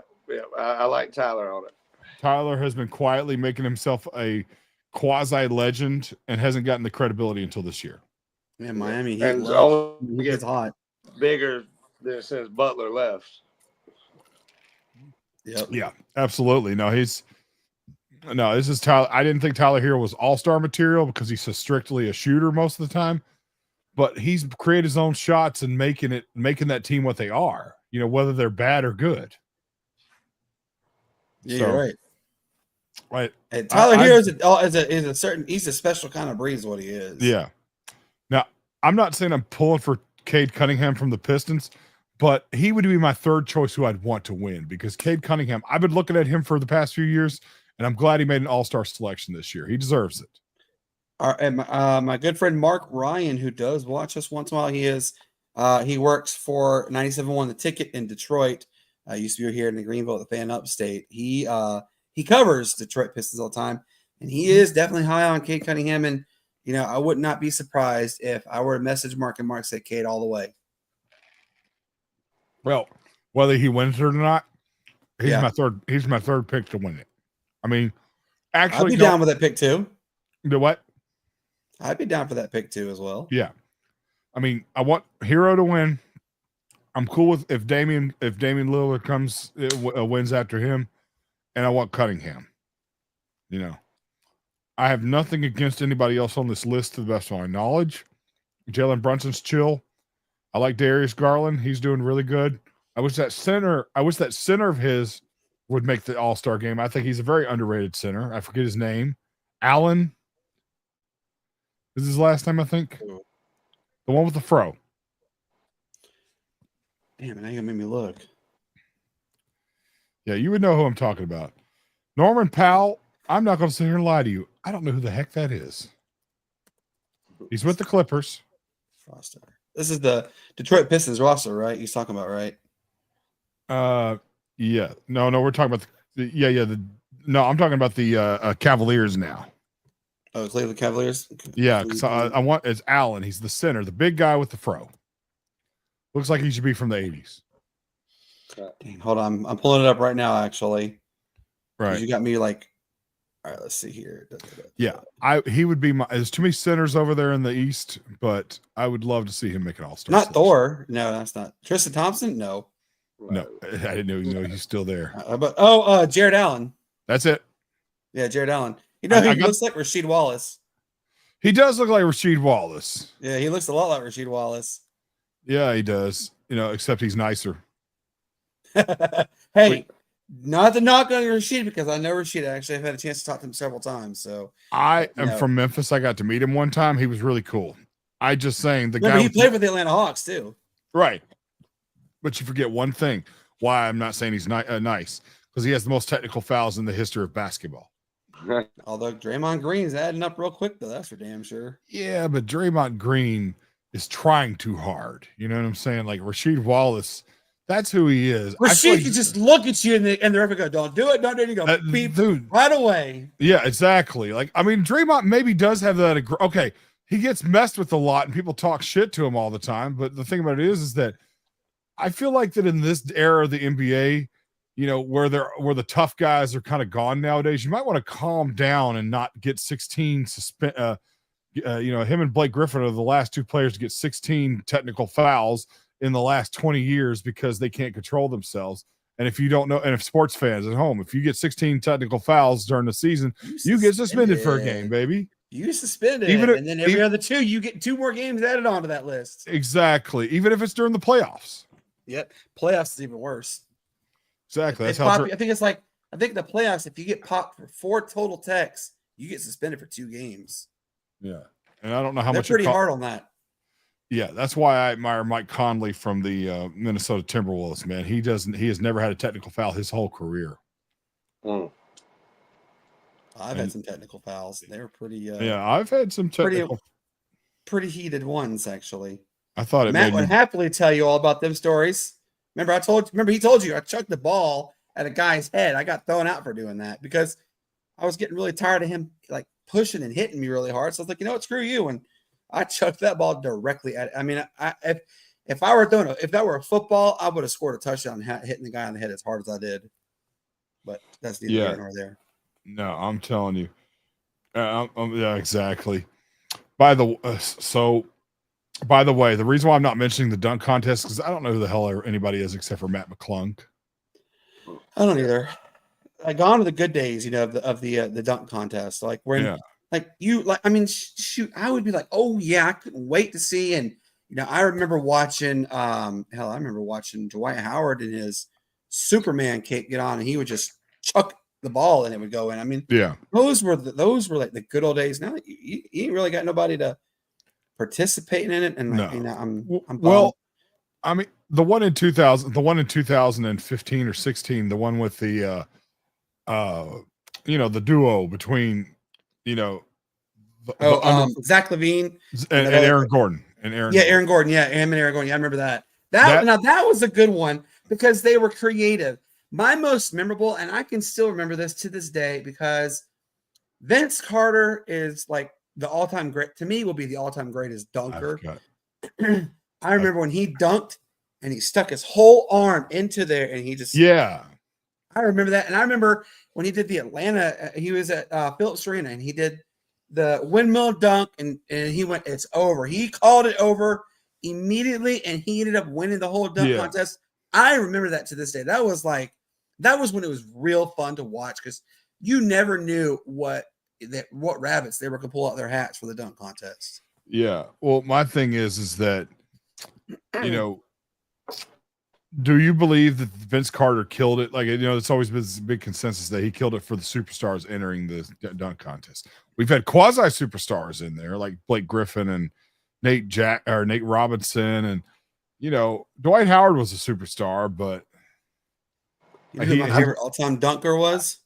I like Tyler on it. Tyler has been quietly making himself a quasi legend and hasn't gotten the credibility until this year. Yeah, Miami. He gets hot, bigger than since Butler left. Yep. Yeah, absolutely. This is Tyler. I didn't think Tyler Hero was all-star material because he's strictly a shooter most of the time, but he's created his own shots and making that team what they are, whether they're bad or good. Yeah, you're right. Right. And Tyler Hero is he's a special kind of breed is what he is. Yeah. Now, I'm not saying I'm pulling for Cade Cunningham from the Pistons, but he would be my third choice who I'd want to win because Cade Cunningham, I've been looking at him for the past few years, and I'm glad he made an all-star selection this year. He deserves it. And my good friend Mark Ryan, who does watch us once in a while, he works for 97.1 The Ticket in Detroit. Used to be here in the Greenville, the fan upstate. He covers Detroit Pistons all the time, and he is definitely high on Cade Cunningham. And I would not be surprised if I were to message Mark and Mark said Cade all the way. Well, whether he wins it or not, he's my third. He's my third pick to win it. I mean, actually, I'd be down with that pick too. The what? I'd be down for that pick too as well. Yeah, I mean, I want Hero to win. I'm cool with if Damian Lillard comes wins after him, and I want Cunningham. I have nothing against anybody else on this list to the best of my knowledge. Jalen Brunson's chill. I like Darius Garland. He's doing really good. I wish that center of his would make the All-Star game. I think he's a very underrated center. I forget his name. Allen. This is his last time, I think. The one with the fro. Damn, now you made me look. Yeah, you would know who I'm talking about. Norman Powell, I'm not going to sit here and lie to you. I don't know who the heck that is. He's with the Clippers. Foster. This is the Detroit Pistons roster, right? He's talking about, right? Yeah. No, we're talking about I'm talking about the Cavaliers now. Oh, Cleveland Cavaliers? Yeah, because I want it's Allen. He's the center, the big guy with the fro. Looks like he should be from the 80s. Dang, hold on. I'm pulling it up right now, actually. Right. You got me like, all right, let's see here. Yeah, he would be there's too many centers over there in the East, but I would love to see him make an All-Star. Not Thor. No, that's not. Tristan Thompson? No. No, I didn't know he's still there. Jared Allen. That's it. Yeah, Jared Allen. He looks like Rasheed Wallace. He does look like Rasheed Wallace. Yeah, he looks a lot like Rasheed Wallace. Yeah, he does. Except he's nicer. Hey, not the knock on Rasheed because I know Rasheed. Actually, I've had a chance to talk to him several times. So I am from Memphis. I got to meet him one time. He was really cool. I just saying guy. He played for the Atlanta Hawks too. Right. But you forget one thing. Why I'm not saying he's nice because he has the most technical fouls in the history of basketball. Although Draymond Green's adding up real quick, though, that's for damn sure. Yeah, but Draymond Green is trying too hard. You know what I'm saying? Like Rasheed Wallace, That's who he is. I feel Rasheed like- can just look at you and the ref would go, don't do it, don't do it. You go, beep, dude. right away. Yeah, exactly. Like, I mean, Draymond maybe does have that. Okay, he gets messed with a lot, and people talk shit to him all the time. But the thing about it is that I feel like that in this era of the NBA, you know, where the tough guys are kind of gone nowadays, you might want to calm down and not get 16 you know, him and Blake Griffin are the last two players to get 16 technical fouls in the last 20 years because they can't control themselves. And if you don't know, and if sports fans at home, if you get 16 technical fouls during the season, you get suspended for a game, baby. You suspended, Even if- and then every other two, you get 2 more games added onto that list. Exactly. Even if it's during the playoffs. Yep, playoffs is even worse. Exactly. That's They how. pop you- I think the playoffs, if you get popped for 4 total techs, you get suspended for 2 games. Yeah. And I don't know how They're much. pretty hard on that. Yeah, that's why I admire Mike Conley from the Minnesota Timberwolves. Man, he has never had a technical foul his whole career. I've had some technical fouls. They were pretty. Yeah, I've had some technical. Pretty heated ones actually. I thought it Matt made would me. happily tell you all about them stories. Remember he told you I chucked the ball at a guy's head. I got thrown out for doing that because I was getting really tired of him like pushing and hitting me really hard. So I was like, you know what, screw you. And I chucked that ball directly at. I mean, if I were if that were a football, I would have scored a touchdown hitting the guy on the head as hard as I did. But that's neither here nor there. No, I'm telling you. Yeah, exactly. By the way, the reason why I'm not mentioning the dunk contest is because I don't know who the hell anybody is except for Matt McClung. I don't either. I gone to the good days, you know, of the dunk contest. Like when, I mean, shoot, I would be like, oh yeah, I couldn't wait to see. And you know, I remember watching, I remember watching Dwight Howard and his Superman cape get on, and he would just chuck the ball and it would go in. I mean, yeah, those were like the good old days. Now you ain't really got nobody to participate in it, and like, you know, I'm well. I mean, the one in 2015 or 16, the one with the you know, the duo between, you know, Zach LaVine and Aaron Gordon Aaron Gordon. Yeah, him and Aaron Gordon. Yeah, I remember that. Now that was a good one because they were creative. My most memorable, and I can still remember this to this day because Vince Carter is like the all-time great. To me, will be the all-time greatest dunker. I remember when he dunked and he stuck his whole arm into there, and he just I remember that, and I remember when he did the Atlanta. He was at Phillips Arena, and he did the windmill dunk, and he went, it's over. He called it over immediately, and he ended up winning the whole dunk contest. I remember that to this day. That was when it was real fun to watch because you never knew what rabbits they were going to pull out their hats for the dunk contest. Yeah. Well, my thing is that, you know, do you believe that Vince Carter killed it? Like, you know, it's always been this big consensus that he killed it for the superstars entering the dunk contest. We've had quasi superstars in there like Blake Griffin and Nate Robinson, and you know, Dwight Howard was a superstar, but you know who my favorite all-time dunker was?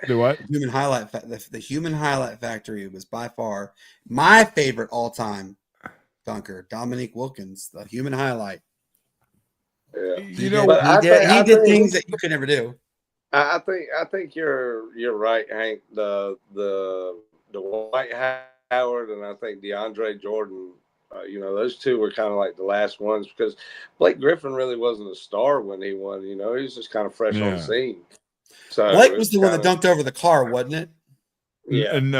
Do what? The Human Highlight Factory was by far my favorite all-time dunker. Dominique Wilkins, the Human Highlight. Yeah. You know, he did things that you could never do. I think you're right, Hank. The Dwight Howard and I think DeAndre Jordan. You know, those two were kind of like the last ones because Blake Griffin really wasn't a star when he won. You know, he was just kind of fresh on the scene. So Blake was the one that dunked over the car, wasn't it? Yeah. And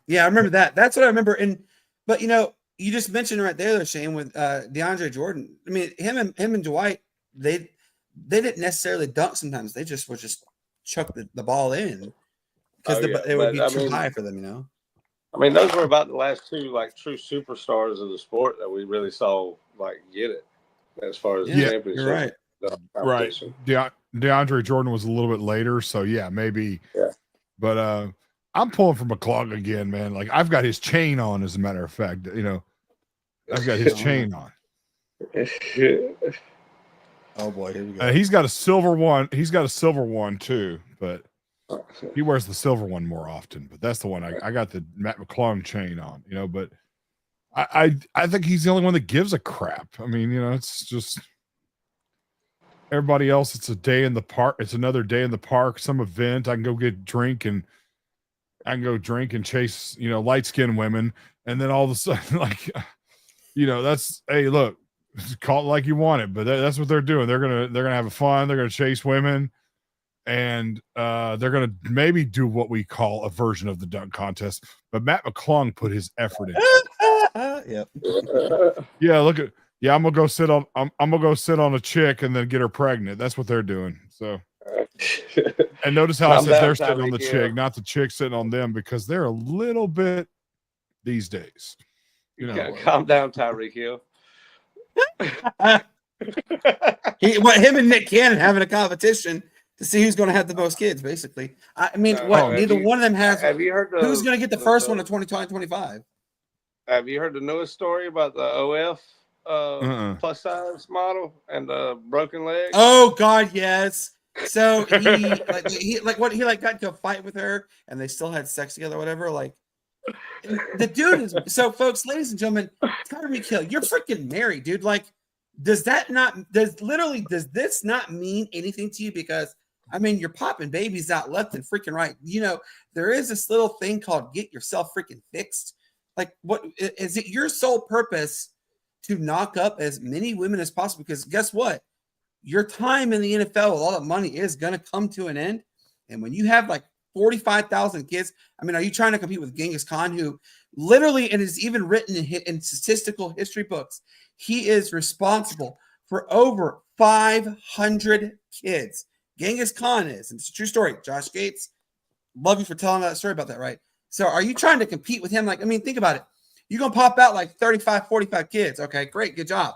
yeah, I remember that. That's what I remember. But you know, you just mentioned right there, Shane, with DeAndre Jordan. I mean, him and Dwight, they didn't necessarily dunk sometimes. They just would just chuck the ball in because it would be too high for them, you know. I mean, those were about the last two like true superstars of the sport that we really saw like get it as far as the championship. You're right. Right. DeAndre Jordan was a little bit later, so yeah, maybe. Yeah. But I'm pulling for McClung again, man. Like I've got his chain on, as a matter of fact. You know, I've got his chain on. Oh boy, here we go. He's got a silver one. He's got a silver one too, but he wears the silver one more often. But that's the one I got the Matt McClung chain on. You know, but. I think he's the only one that gives a crap. I mean, you know, it's just. Yeah, you're right. I think he's the only one that gives a crap. I mean, you know, it's just. I think he's the only one that gives a crap. I mean, you know, it's just. everybody else, it's a day in the park. It's another day in the park, some event. I can go drink and chase, light skinned women. And then all of a sudden, like, that's, hey, look, call it like you want it, but that's what they're doing. They're going to have fun. They're going to chase women, and they're going to maybe do what we call a version of the dunk contest. But Matt McClung put his effort into it. Yep. Yeah, I'm gonna go sit on a chick and then get her pregnant. That's what they're doing. So, and notice how I said they're sitting on the chick, not the chick sitting on them, because they're a little bit these days. Calm down, Tyreek Hill. Him and Nick Cannon having a competition to see who's going to have the most kids, basically. I mean, neither one of them has. Have you heard who's going to get the first one in 2025? Have you heard the newest story about the OF plus size model and the broken leg? Oh God, yes. So he got into a fight with her, and they still had sex together, or whatever. Like, the dude is so, folks, ladies and gentlemen, Tyreek Hill, you're freaking married, dude. Like, does this not mean anything to you? Because I mean, you're popping babies out left and freaking right. There is this little thing called get yourself freaking fixed. Like, what is it your sole purpose to knock up as many women as possible? Because guess what? Your time in the NFL with all that money is going to come to an end. And when you have like 45,000 kids, I mean, are you trying to compete with Genghis Khan, who literally, and is even written in statistical history books, he is responsible for over 500 kids. Genghis Khan is, and it's a true story. Josh Gates, love you for telling that story about that, right? So are you trying to compete with him? Like, I mean, think about it. You're going to pop out like 35, 45 kids. Okay, great. Good job.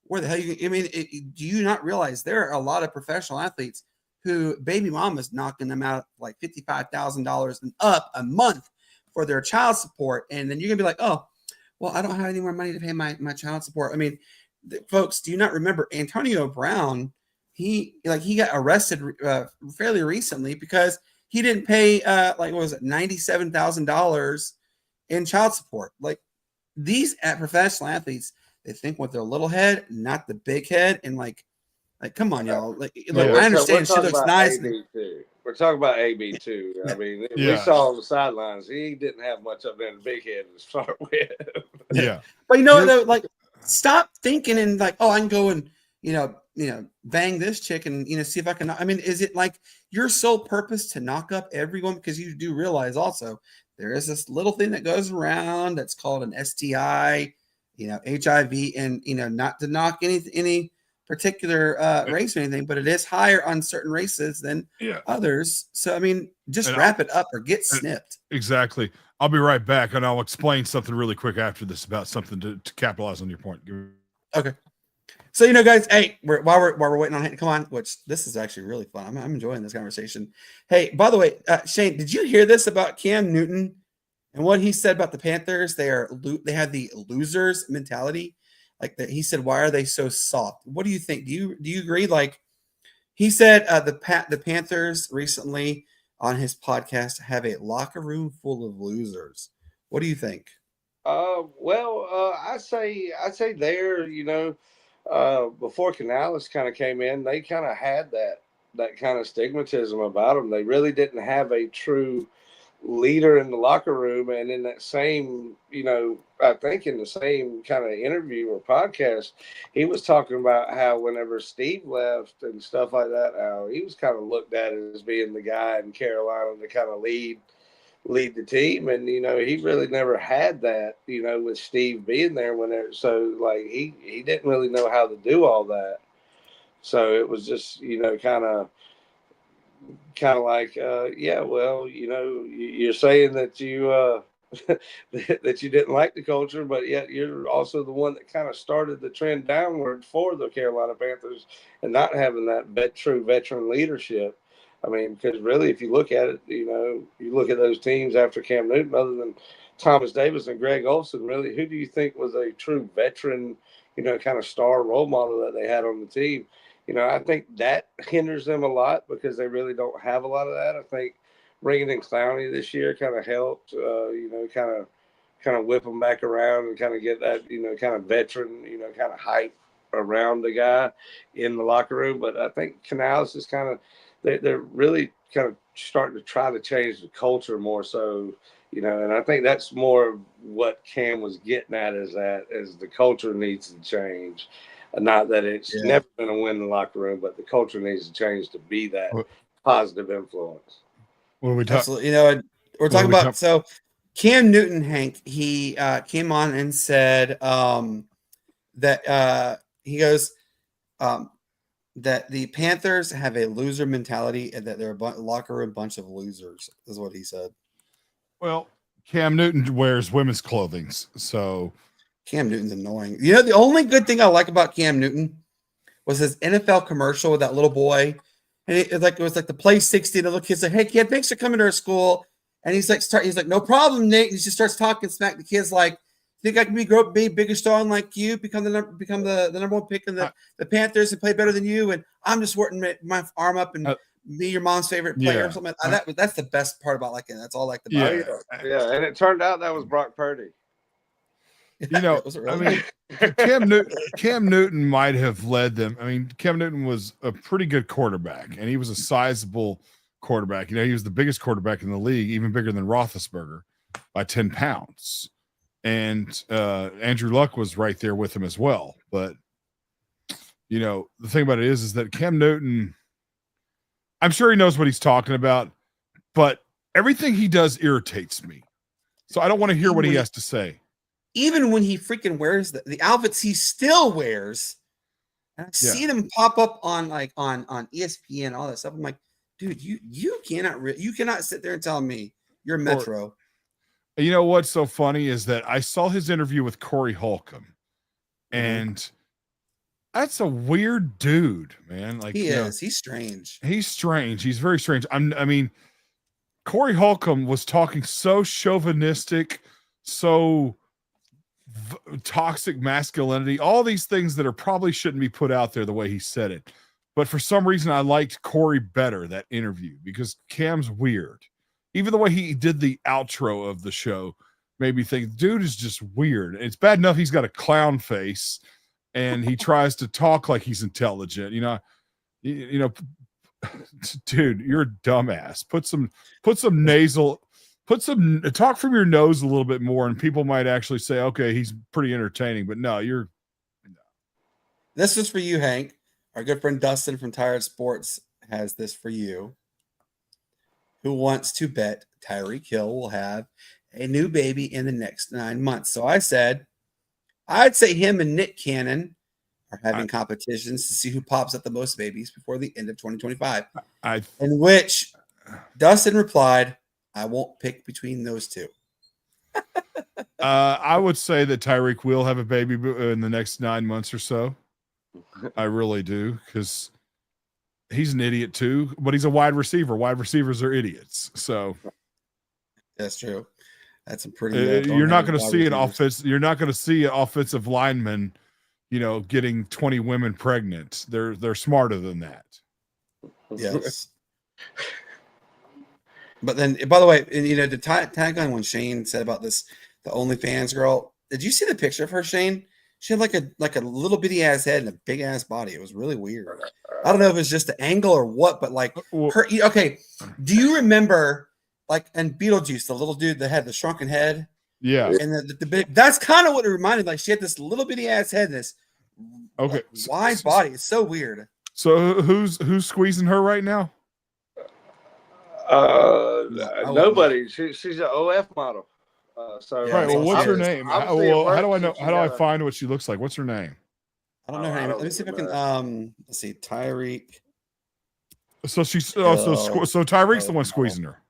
Where the hell do you not realize there are a lot of professional athletes who baby mama's knocking them out like $55,000 and up a month for their child support. And then you're going to be like, oh, well, I don't have any more money to pay my child support. I mean, folks, do you not remember Antonio Brown? He got arrested fairly recently because he didn't pay $97,000 in child support. Like, these professional athletes, they think with their little head, not the big head, and like come on, y'all. I understand shit looks nice. We're talking about AB too. I mean, we saw on the sidelines, he didn't have much up there in the big head to start with. Yeah, but though, like, stop thinking and like, oh, I can go and bang this chick and see if I can. I mean, is it like your sole purpose to knock up everyone? Because you do realize also there is this little thing that goes around that's called an STI, HIV, and not to knock any particular race or anything, but it is higher on certain races than others. So I mean, just wrap it up or get snipped. Exactly. I'll be right back, and I'll explain something really quick after this about something to capitalize on your point. Okay. So guys, hey, while we're waiting on him to come on, which this is actually really fun. I'm enjoying this conversation. Hey, by the way, Shane, did you hear this about Cam Newton and what he said about the Panthers? They have the losers mentality. Like that, he said, why are they so soft? What do you think? Do you agree? Like, he said, the Panthers recently on his podcast have a locker room full of losers. What do you think? I say there, before Canales kind of came in, they kind of had that kind of stigmatism about them. They really didn't have a true leader in the locker room. And in that same, I think in the same kind of interview or podcast, he was talking about how whenever Steve left and stuff like that, how he was kind of looked at as being the guy in Carolina to kind of lead the team. And, he really never had that, with Steve being there so like he didn't really know how to do all that. So it was just, kind of like, you're saying that you that you didn't like the culture, but yet you're also the one that kind of started the trend downward for the Carolina Panthers and not having that true veteran leadership. I mean, because really, if you look at it, you look at those teams after Cam Newton, other than Thomas Davis and Greg Olsen, really, who do you think was a true veteran, kind of star role model that they had on the team? I think that hinders them a lot because they really don't have a lot of that. I think bringing in Clowney this year kind of helped, kind of whip them back around and kind of get that, kind of veteran, kind of hype around the guy in the locker room. But I think Canales is kind of they're really kind of starting to try to change the culture more so, and I think that's more of what Cam was getting at is the culture needs to change. Not that it's never going to win the locker room, but the culture needs to change to be that positive influence. What are we talking? Absolutely. We're talking about so Cam Newton, Hank. He came on and said that he goes that the Panthers have a loser mentality and that they're a locker room bunch of losers. Is what he said. Well, Cam Newton wears women's clothing, so Cam Newton's annoying. The only good thing I like about Cam Newton was his NFL commercial with that little boy. And it was like the play 60. The little kid's like, "Hey kid, thanks for coming to our school." And he's like, "No problem, Nate." And he just starts talking smack. The kid's like, "Think I can grow up, be big and strong like you, become the number one pick in the Panthers and play better than you?" And I'm just working my arm up and be your mom's favorite player or something. That's the best part about liking it. That's all I like about it. Yeah, and it turned out that was Brock Purdy. I mean, Cam Newton might have led them. I mean, Cam Newton was a pretty good quarterback, and he was a sizable quarterback. He was the biggest quarterback in the league, even bigger than Roethlisberger by 10 pounds. And Andrew Luck was right there with him as well. But, the thing about it is that Cam Newton, I'm sure he knows what he's talking about, but everything he does irritates me. So I don't want to hear what he has to say. Even when he freaking wears the outfits he still wears, and I've seen him pop up on ESPN, all that stuff. I'm like, dude, you cannot sit there and tell me you're Metro. You know what's so funny is that I saw his interview with Corey Holcomb, and that's a weird dude, man. Like he's strange. He's strange. He's very strange. I mean, Corey Holcomb was talking so chauvinistic, so toxic masculinity, all these things that probably shouldn't be put out there the way he said it. But for some reason, I liked Corey better, that interview, because Cam's weird. Even the way he did the outro of the show made me think, dude is just weird. It's bad enough he's got a clown face and he tries to talk like he's intelligent. Dude, you're a dumbass. Talk from your nose a little bit more, and people might actually say, okay, he's pretty entertaining. But no. This is for you, Hank. Our good friend Dustin from Tired Sports has this for you. Who wants to bet Tyreek Hill will have a new baby in the next 9 months? So I said, I'd say him and Nick Cannon are having competitions to see who pops up the most babies before the end of 2025. In which Dustin replied, I won't pick between those two. I would say that Tyreek will have a baby in the next 9 months or so. I really do, because he's an idiot too, but he's a wide receiver. Wide receivers are idiots. So that's true. That's a pretty. You're not going to see an offense. You're not going to see an offensive lineman, getting 20 women pregnant. They're smarter than that. Yes. But then, by the way, the tag on when Shane said about this, the OnlyFans girl. Did you see the picture of her, Shane? She had like a little bitty ass head and a big ass body. It was really weird. I don't know if it's just the angle or what, but like her. Okay, do you remember in Beetlejuice, the little dude that had the shrunken head? Yeah, and the big. That's kind of what it reminded. Like she had this little bitty ass head, and this wide body. It's so weird. So who's squeezing her right now? Nobody. She's an OF model. Right. Well, what's her name? How do I know? How do I find what she looks like? What's her name? I don't know her name. Let me see if I can. Let's see, Tyreek. So she's so Tyreek's the one squeezing her.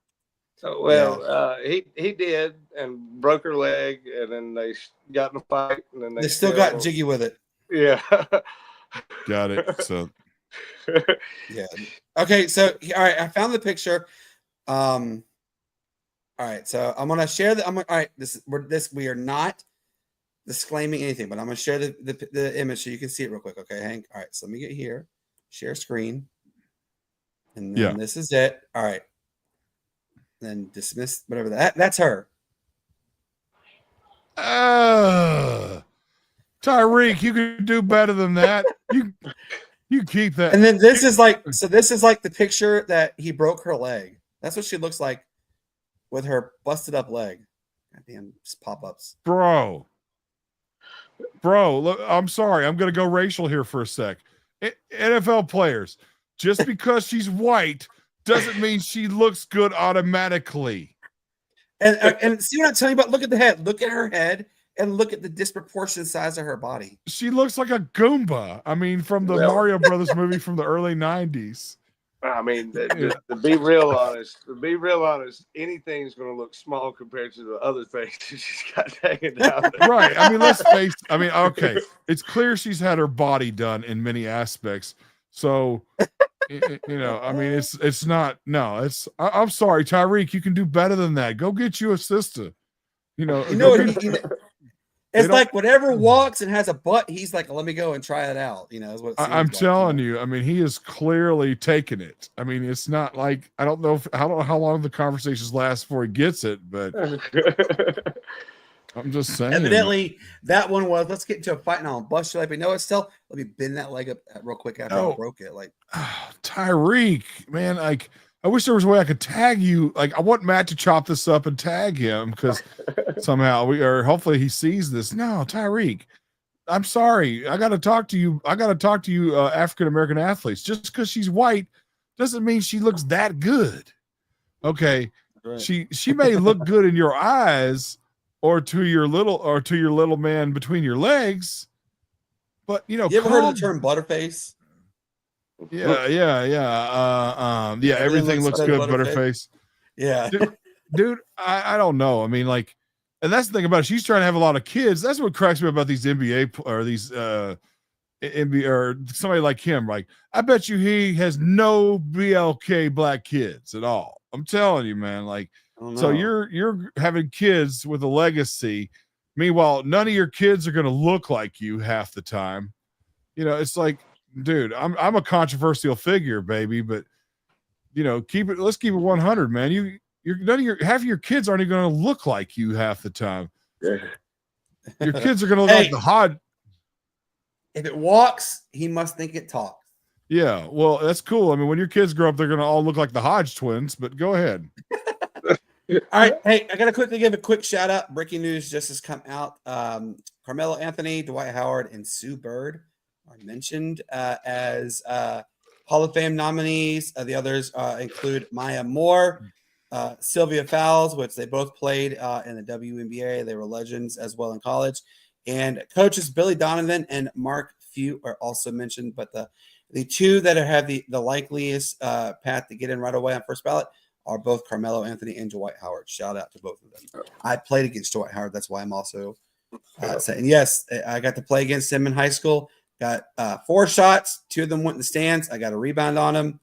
He did and broke her leg, and then they got in a fight, and then they still got jiggy with it. Yeah. Got it. So. Yeah. Okay. So all right, I found the picture. All right, so I'm gonna share the. All right, we are not disclaiming anything, but I'm gonna share the image so you can see it real quick. Okay, Hank. All right, so let me get here, share screen, and then this is it. All right, then dismiss whatever that's her. Tyreek, you can do better than that. You keep that. And then this is like the picture that he broke her leg. That's what she looks like with her busted up leg. Goddamn pop-ups. Bro, look, I'm sorry. I'm going to go racial here for a sec. NFL players, just because she's white doesn't mean she looks good automatically. And see what I'm telling you about? Look at the head. Look at her head and look at the disproportionate size of her body. She looks like a Goomba. I mean, from the Mario Brothers movie from the early 90s. I mean, to be real honest, anything's going to look small compared to the other things she's got hanging down there. Right. I mean, let's face. I mean, okay, it's clear she's had her body done in many aspects. So, you know, I mean, it's not. No, it's. I'm sorry, Tyreek. You can do better than that. Go get you a sister. You know. It's like whatever walks and has a butt, he's like, let me go and try it out. You know, is what I'm telling you. I mean, he is clearly taking it. I mean, it's not like I don't know how long the conversations last before he gets it, but I'm just saying. Evidently, that one was let's get into a fight now and bust your leg. But no, it's still let me bend that leg up real quick after I broke it. Like Tyreek, man, like I wish there was a way I could tag you. Like I want Matt to chop this up and tag him because somehow hopefully he sees this. No, Tyreek, I'm sorry. I got to talk to you. African-American athletes. Just because she's white doesn't mean she looks that good. Okay. Right. She may look good in your eyes or to your little man between your legs. But you know, you ever heard of the term butterface? Yeah. Everything looks good, Butterface. Yeah, dude. I don't know. I mean, like, and that's the thing about it. She's trying to have a lot of kids. That's what cracks me about these NBA or these NBA or somebody like him. Like, I bet you he has no BLK black kids at all. I'm telling you, man. Like, so you're having kids with a legacy. Meanwhile, none of your kids are going to look like you half the time. You know, it's like. Dude, I'm a controversial figure, baby, but you know, let's keep it 100, man. You're half of your kids aren't even going to look like you half the time. Yeah. Your kids are going to look like the Hodge. If it walks, he must think it talks. Yeah, well, that's cool. I mean, when your kids grow up, they're going to all look like the Hodge twins. But go ahead. All right, hey, I got to quickly give a quick shout out. Breaking news just has come out. Carmelo Anthony, Dwight Howard, and Sue Bird are mentioned as Hall of Fame nominees. The others include Maya Moore, Sylvia Fowles, which they both played in the WNBA. They were legends as well in college. And coaches Billy Donovan and Mark Few are also mentioned. But the two that have the likeliest path to get in right away on first ballot are both Carmelo Anthony and Dwight Howard. Shout out to both of them. I played against Dwight Howard. That's why I'm also saying yes. I got to play against him in high school. Got 4 shots. 2 of them went in the stands. I got a rebound on him.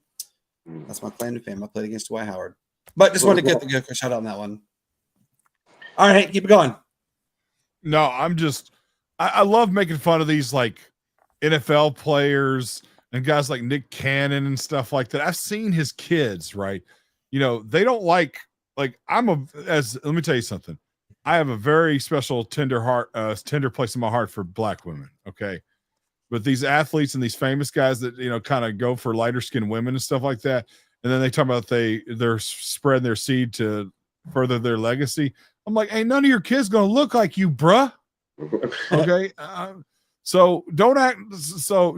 That's my claim to fame. I played against Dwight Howard. But just wanted to get a shout out on that one. All right, keep it going. No, I love making fun of these like NFL players and guys like Nick Cannon and stuff like that. I've seen his kids, right? You know, they don't like let me tell you something. I have a very special tender place in my heart for black women. Okay. But these athletes and these famous guys that, you know, kind of go for lighter skinned women and stuff like that. And then they talk about they're spreading their seed to further their legacy. I'm like, hey, none of your kids going to look like you, bruh. Okay. So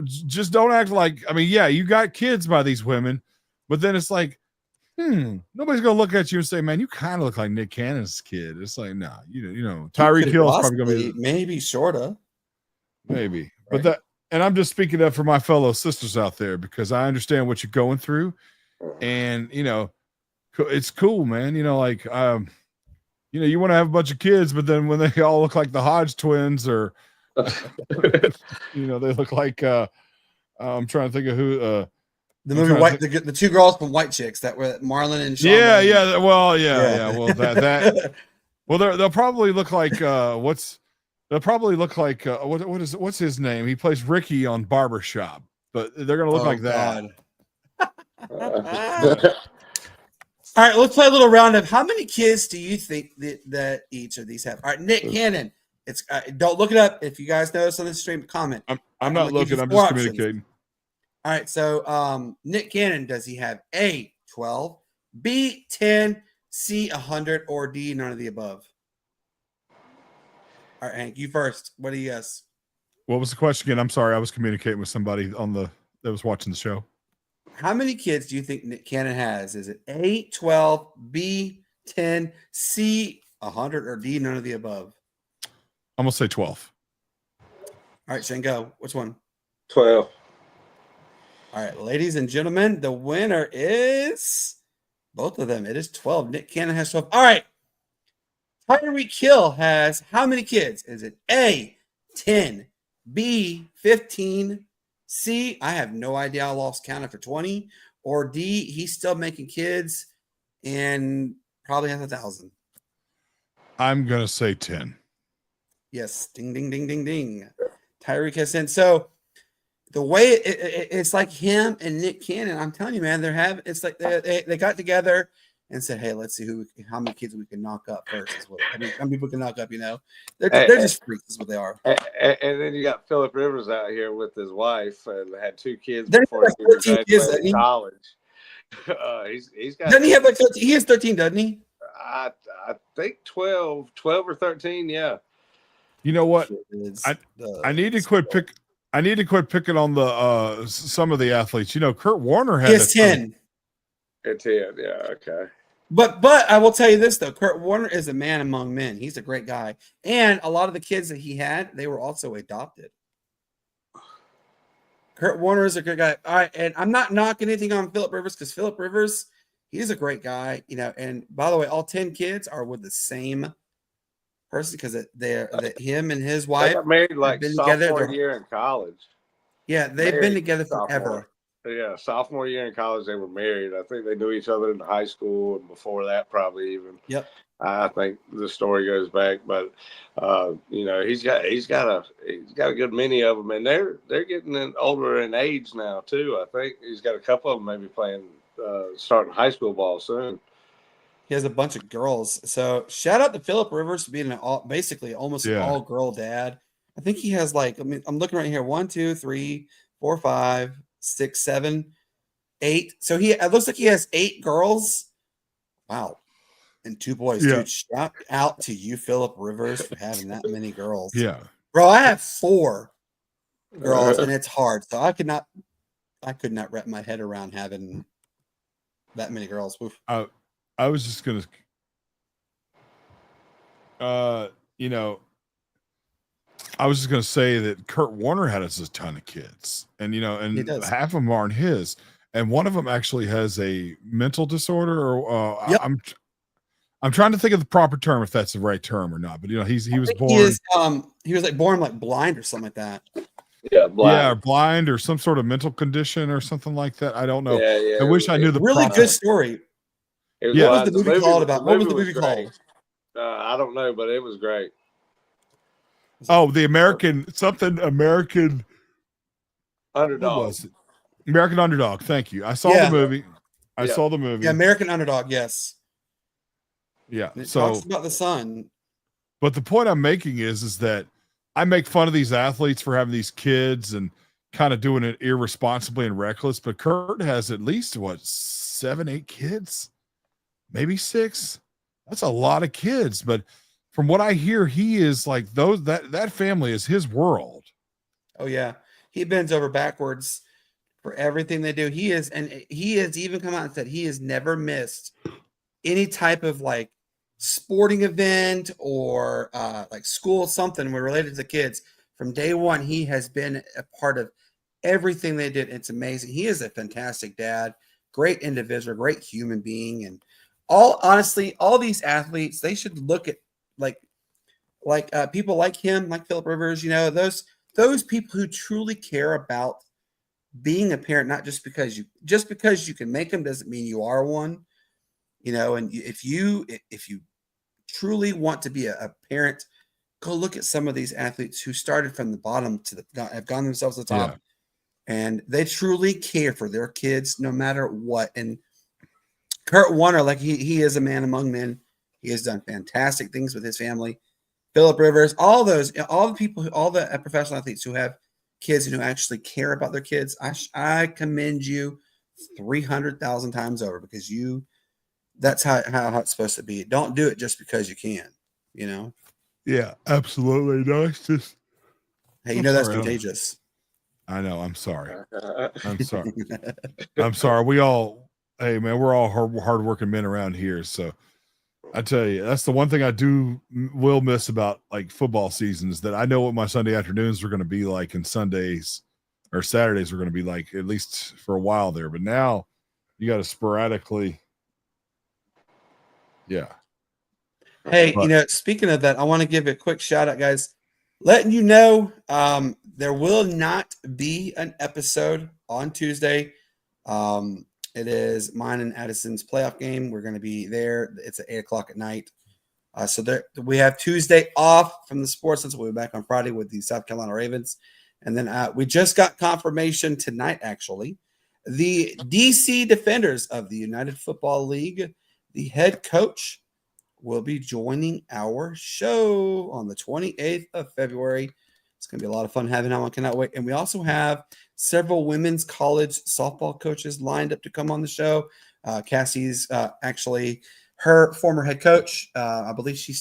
just don't act like, I mean, yeah, you got kids by these women, but then it's like, nobody's going to look at you and say, man, you kind of look like Nick Cannon's kid. It's like, nah, you know, Tyreek Hill is probably going to be maybe sorta. Maybe. Right. But and I'm just speaking up for my fellow sisters out there because I understand what you're going through. And, you know, it's cool, man. You know, like, you know, you want to have a bunch of kids, but then when they all look like the Hodge twins or, you know, they look like, I'm trying to think of who, the movie the 2 girls from White Chicks that were Marlon and Sean. Yeah. Well, yeah. Well, well, they'll probably look like, what's his name? He plays Ricky on Barbershop, but they're gonna look like that. All right, let's play a little round of how many kids do you think that each of these have? All right, Nick Cannon It's don't look it up. If you guys know us on the stream, comment. I'm not gonna give you looking. I'm four just options. communicating. All right. So Nick Cannon, does he have A, 12, B, 10, C, 100, or D, none of the above? All right, Hank, you first. What do you guess? What was the question again? I'm sorry. I was communicating with somebody that was watching the show. How many kids do you think Nick Cannon has? Is it A, 12, B, 10, C, 100, or D, none of the above? I'm going to say 12. All right, Shane, go. Which one? 12. All right, ladies and gentlemen, the winner is both of them. It is 12. Nick Cannon has 12. All right. Tyreek Hill has how many kids? Is it A, 10, B, 15, C, I have no idea, I lost count after 20, or D, he's still making kids and probably has 1,000? I'm going to say 10. Yes. Ding, ding, ding, ding, ding. Tyreek has 10. So the way it's like him and Nick Cannon, I'm telling you, man, it's like they got together and said, hey, let's see how many kids we can knock up first. Is what, how many people can knock up, you know? They're just freaks is what they are. And then you got Phillip Rivers out here with his wife and had 2 kids They're before he graduated college. He's got. Doesn't he have like 13? He has 13, doesn't he? I think 12 or 13. Yeah. You know what? I need to quit picking on the some of the athletes. You know, Kurt Warner had 10. At 10, yeah, okay. But I will tell you this though, Kurt Warner is a man among men. He's a great guy, and a lot of the kids that he had, they were also adopted. Kurt Warner is a good guy. All right, and I'm not knocking anything on Phillip Rivers because Phillip Rivers, he's a great guy, you know. And by the way, all 10 kids are with the same person because him and his wife they got married like sophomore together. year in college. Yeah, they've been together forever. Yeah, sophomore year in college, they were married. I think they knew each other in high school and before that, probably even. Yep. I think the story goes back, but you know, he's got a good many of them, and they're getting older in age now too. I think he's got a couple of them maybe playing starting high school ball soon. He has a bunch of girls. So shout out to Phillip Rivers for being basically almost an all girl dad. I think he has I'm looking right here. 1, 2, 3, 4, 5, 6, 7, 8. So it looks like he has 8 girls. Wow. And 2 boys. Yeah. Dude, shout out to you, Phillip Rivers, for having that many girls. Yeah. Bro, I have 4 girls and it's hard. So I could not wrap my head around having that many girls. Oof. I was just going to, you know, I was just going to say that Kurt Warner had a ton of kids, and you know, and half of them aren't his, and one of them actually has a mental disorder. Or yep. I'm trying to think of the proper term, if that's the right term or not. But you know, he was born. He was born blind or something like that. Yeah, blind. Yeah, blind or some sort of mental condition or something like that. I don't know. Yeah. I wish I knew the really good story. What was the movie called about? What was the movie called? I don't know, but it was great. Oh, the American Underdog. What was it? American Underdog. Thank you. I saw the movie. I saw the movie. Yeah, American Underdog. Yes. Yeah. It talks about the son. But the point I'm making is that I make fun of these athletes for having these kids and kind of doing it irresponsibly and reckless. But Kurt has at least 7, 8 kids, maybe 6. That's a lot of kids. But from what I hear, he is like that family is his world. Oh yeah. He bends over backwards for everything they do. He has even come out and said he has never missed any type of sporting event or school, something related to the kids. From day one, he has been a part of everything they did. It's amazing. He is a fantastic dad, great individual, great human being. And honestly, all these athletes, they should look at people like him, like Phillip Rivers, you know, those people who truly care about being a parent, not just because you can make them doesn't mean you are one, you know. And if you truly want to be a parent, go look at some of these athletes who started from the bottom have gone themselves to the top, and they truly care for their kids no matter what. And Kurt Warner, he is a man among men. He has done fantastic things with his family. Phillip Rivers, all those, all the people, all the professional athletes who have kids and who actually care about their kids. I commend you 300,000 times over because that's how it's supposed to be. Don't do it just because you can, you know? Yeah, absolutely. No, it's just, Hey, I'm that's sorry, contagious. I know. I'm sorry. I'm sorry. I'm sorry. Hey man, we're all hardworking men around here. So I tell you, that's the one thing I will miss about like football seasons, that I know what my Sunday afternoons are going to be like, and Sundays or Saturdays are going to be like, at least for a while there. But now you got to sporadically. Yeah. Hey, speaking of that, I want to give a quick shout out, guys. Letting you know, there will not be an episode on Tuesday. It is mine and Addison's playoff game. We're going to be there. It's at 8:00 at night. So we have Tuesday off from the Sportz Nutz. We'll be back on Friday with the South Carolina Ravens. And then we just got confirmation tonight, actually. The DC Defenders of the United Football League, the head coach, will be joining our show on the 28th of February. It's going to be a lot of fun having him. I cannot wait. And we also have several women's college softball coaches lined up to come on the show. Cassie's actually her former head coach. I believe she's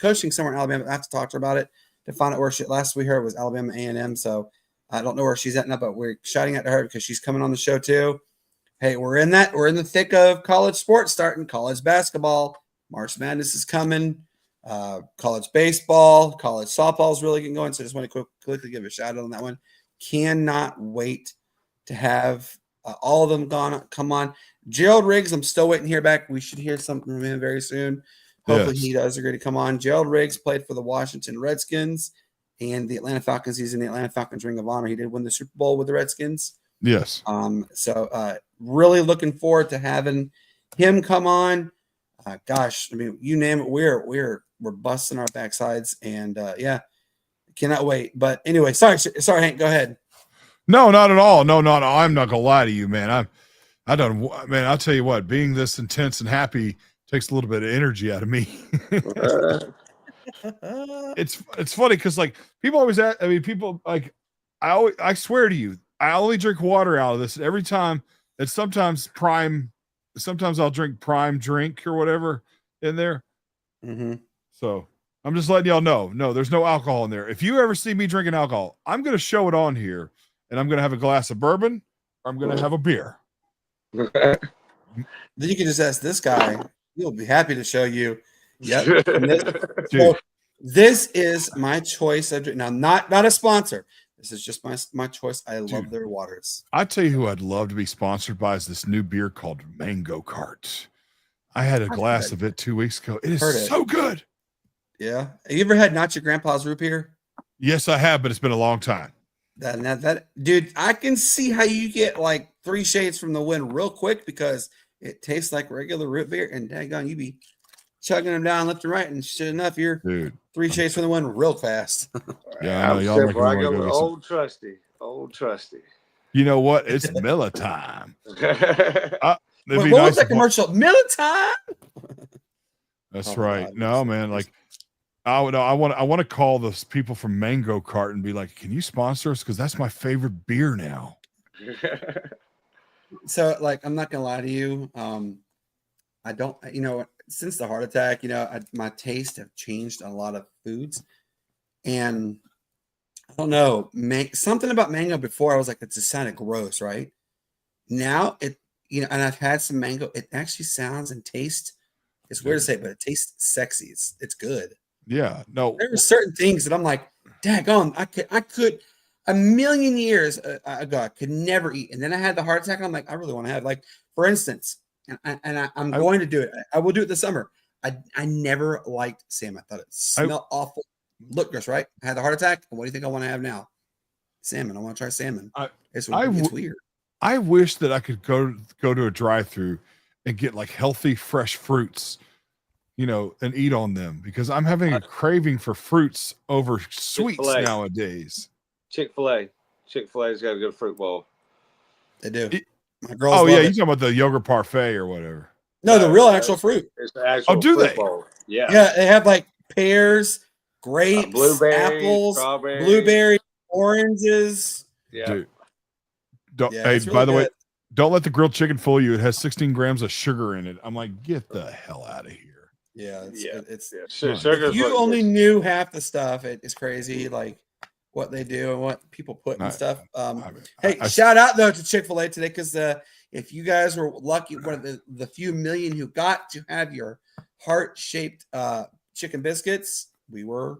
coaching somewhere in Alabama. I have to talk to her about it to find out where last we heard was Alabama A&M. So I don't know where she's at now, but we're shouting out to her because she's coming on the show too. Hey, we're in the thick of college sports starting, college basketball. March Madness is coming. College baseball, college softball is really getting going. So I just want to quickly give a shout out on that one. Cannot wait to have all of them come on. Gerald Riggs, I'm still waiting to hear back. We should hear something from him very soon. Hopefully he does agree to come on. Gerald Riggs played for the Washington Redskins and the Atlanta Falcons. He's in the Atlanta Falcons Ring of Honor. He did win the Super Bowl with the Redskins. Yes. So really looking forward to having him come on. Gosh, I mean, you name it, we're busting our backsides, and cannot wait. But anyway, sorry, Hank, go ahead. No, not at all. No. I'm not gonna lie to you, man. Man, I'll tell you what, being this intense and happy takes a little bit of energy out of me. It's funny because like people always ask, people like I swear to you, I only drink water out of this every time. It's sometimes I'll drink prime drink or whatever in there. Mm-hmm. So I'm just letting y'all know. No, there's no alcohol in there. If you ever see me drinking alcohol, I'm going to show it on here, and I'm going to have a glass of bourbon or I'm going to have a beer. Then you can just ask this guy. He'll be happy to show you. Yep. This is my choice of drink. Now, not a sponsor. This is just my choice. I love their waters. I tell you who I'd love to be sponsored by is this new beer called Mango Cart. I had a glass of it 2 weeks ago. It is so good. Yeah. Have you ever had Not Your Grandpa's root beer? Yes, I have, but it's been a long time. That dude, I can see how you get like 3 shades from the wind real quick because it tastes like regular root beer, and daggone, you be chugging them down left and right, and shit enough, you're 3 shades from the wind real fast. Yeah, I know y'all make me want to go old trusty. You know what? It's Miller time. What was that commercial? Miller time. That's right. God, no, man. Like, I want to call those people from Mango Cart and be like, "Can you sponsor us? Because that's my favorite beer now." So, like, I'm not gonna lie to you. I don't. Since the heart attack, my taste have changed on a lot of foods, and I don't know, something about mango before I was like, it just sounded gross, right? Now and I've had some mango. It actually sounds and tastes. It's weird to say, but it tastes sexy. It's good. Yeah. No. There are certain things that I'm like, daggone, I could a million years ago, I could never eat. And then I had the heart attack. And I'm like, I really want to have, like, for instance, I'm going to do it. I will do it this summer. I never liked salmon. I thought it smelled awful. Look gross, right? I had the heart attack. What do you think I want to have now? Salmon. I want to try salmon. It's weird. I wish that I could go to a drive-through and get like healthy, fresh fruits, and eat on them, because I'm having a craving for fruits over sweets Chick-fil-A. Nowadays. Chick-fil-A's got a good fruit bowl. They do. My girls. Oh yeah, you talking about the yogurt parfait or whatever? No, the real actual fruit. It's the actual do fruit they? bowl. Yeah. Yeah, they have like pears, grapes, blueberries, apples, strawberries. blueberries, oranges. Yeah. Dude, don't, Yeah, hey, it's really by the way, good. don't let the grilled chicken fool you. It has 16 grams of sugar in it. I'm like, get the hell out of here. Yeah, it's Nice. Sugar's if you what only gets- knew half the stuff, it's crazy. Like what they do and what people put and stuff. Hey, shout out though to Chick-fil-A today because if you guys were lucky, one of the few million who got to have your heart-shaped chicken biscuits, we were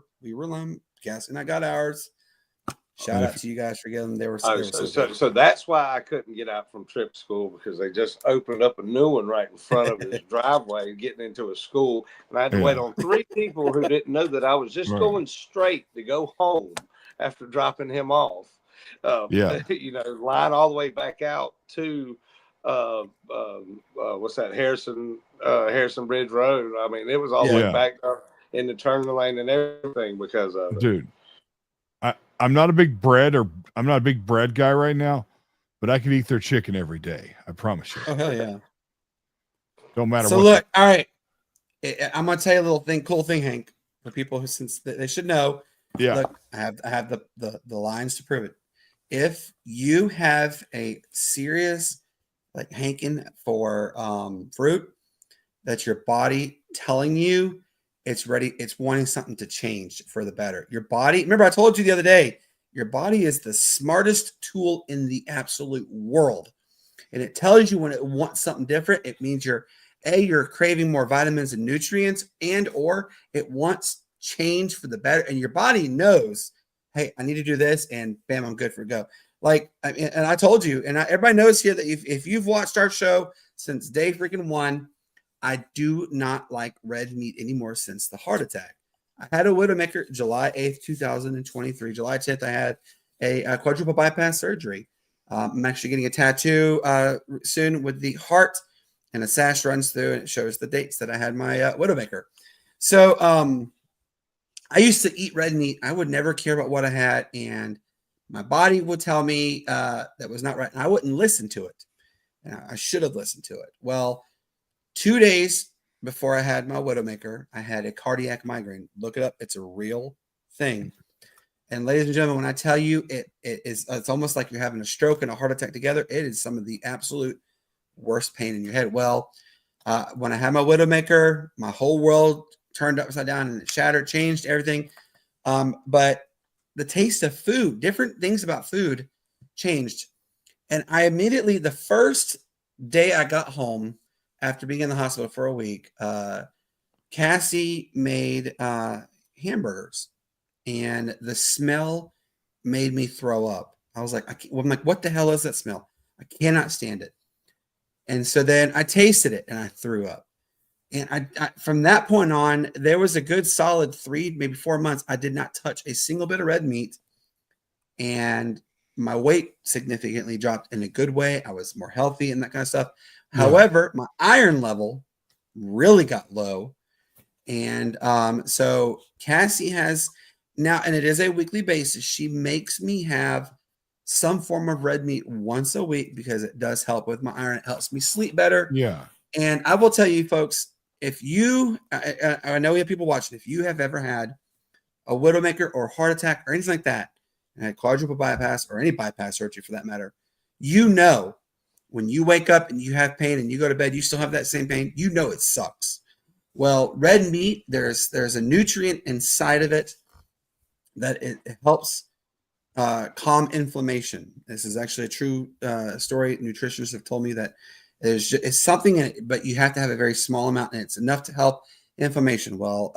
guessing I got ours. Shout out to you guys for getting them. They were so good. So that's why I couldn't get out from Trip School, because they just opened up a new one right in front of his driveway, getting into a school, and I had to wait on 3 people who didn't know that I was just going straight to go home after dropping him off. Line all the way back out to what's that, Harrison Bridge Road. I mean, it was all the way back in the turn lane and everything because of it. Dude, I'm not a big bread guy right now, but I can eat their chicken every day. I promise you. Oh hell yeah! Don't matter. So look, all right, I'm gonna tell you a little cool thing, Hank, for people who since they should know. Yeah. Look, I have the lines to prove it. If you have a serious like hanking for fruit, that's your body telling you it's ready, it's wanting something to change for the better. Your body, remember I told you the other day, your body is the smartest tool in the absolute world. And it tells you when it wants something different. It means you're craving more vitamins and nutrients, and or it wants change for the better. And your body knows, hey, I need to do this, and bam, I'm good for go. Like, and I told you, and everybody knows here that if you've watched our show since day freaking one, I do not like red meat anymore since the heart attack. I had a widowmaker July 8th, 2023. July 10th, I had a quadruple bypass surgery. I'm actually getting a tattoo soon with the heart, and a sash runs through, and it shows the dates that I had my widowmaker. So I used to eat red meat. I would never care about what I had, and my body would tell me that was not right, and I wouldn't listen to it. And I should have listened to it. Well, 2 days before I had my widowmaker, I had a cardiac migraine. Look it up. It's a real thing. And ladies and gentlemen, when I tell you it's almost like you're having a stroke and a heart attack together. It is some of the absolute worst pain in your head. Well, when I had my widowmaker, my whole world turned upside down and it shattered, changed everything. But the taste of food, different things about food changed. And I immediately, the first day I got home after being in the hospital for a week, Cassie made hamburgers, and the smell made me throw up. I was like, I'm like, what the hell is that smell? I cannot stand it. And so then I tasted it and I threw up. And I from that point on, there was a good solid 3, maybe 4 months. I did not touch a single bit of red meat. And my weight significantly dropped in a good way. I was more healthy and that kind of stuff. Yeah. However, my iron level really got low. And so Cassie has now, and it is a weekly basis, she makes me have some form of red meat once a week because it does help with my iron. It helps me sleep better. Yeah. And I will tell you, folks, if you, I know we have people watching, if you have ever had a widowmaker or heart attack or anything like that, and had quadruple bypass or any bypass surgery for that matter, you know, when you wake up and you have pain and you go to bed, you still have that same pain, you know it sucks. Well, red meat, there's a nutrient inside of it that it helps calm inflammation. This is actually a true story. Nutritionists have told me that it's something in it, but you have to have a very small amount, and it's enough to help inflammation. Well,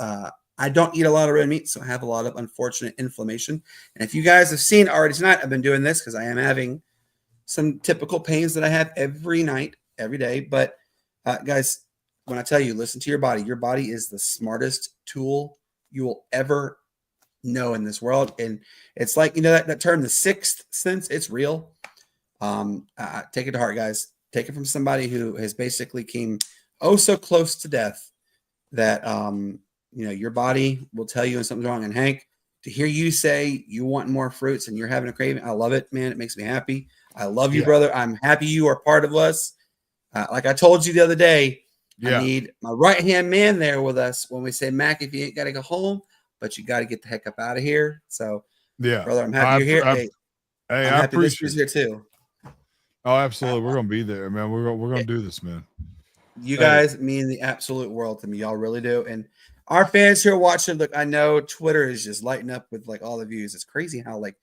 I don't eat a lot of red meat, so I have a lot of unfortunate inflammation. And if you guys have seen already tonight, I've been doing this because I am having some typical pains that I have every night, every day. But guys, when I tell you, listen to your body is the smartest tool you will ever know in this world. And it's like, you know, that term, the sixth sense, it's real. Take it to heart, guys. Take it from somebody who has basically came so close to death that, you know, your body will tell you when something's wrong. And Hank, to hear you say you want more fruits and you're having a craving, I love it, man. It makes me happy. I love you, brother. I'm happy you are part of us. Like I told you the other day, I need my right-hand man there with us when we say, Mac, if you ain't got to go home, but you got to get the heck up out of here. So, Yeah, brother, I'm happy you're here. Hey, I'm I happy this appreciate is here too. Oh, absolutely. We're gonna be there, man. We're gonna do this, man. You guys mean the absolute world to me. Y'all really do. And our fans who are watching, look, I know Twitter is just lighting up with like all the views. It's crazy how like,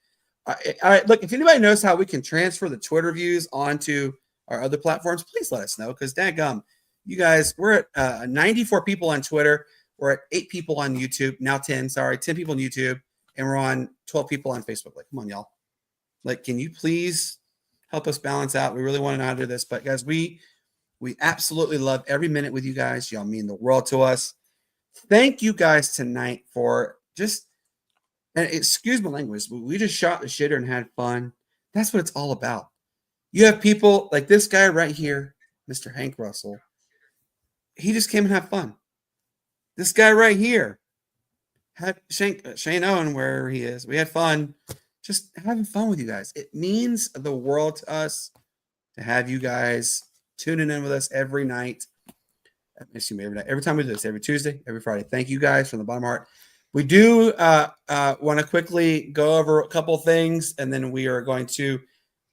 look, if anybody knows how we can transfer the Twitter views onto our other platforms, please let us know. Because dadgum, you guys, we're at 94 people on Twitter. We're at 8 people on YouTube. Now 10 people on YouTube. And we're on 12 people on Facebook. Like, come on, y'all. Like, can you please help us balance out? We really want to know how to do this. But guys, we absolutely love every minute with you guys. Y'all mean the world to us. Thank you guys tonight for just, and excuse my language, but we just shot the shitter and had fun. That's what it's all about. You have people like this guy right here, Mr. Hank Russell. He just came and had fun. This guy right here had Shane Owen where he is. We had fun just having fun with you guys. It means the world to us to have you guys tuning in with us every night. Every time we do this, every Tuesday, every Friday. Thank you guys from the bottom of my heart. We do want to quickly go over a couple things, and then we are going to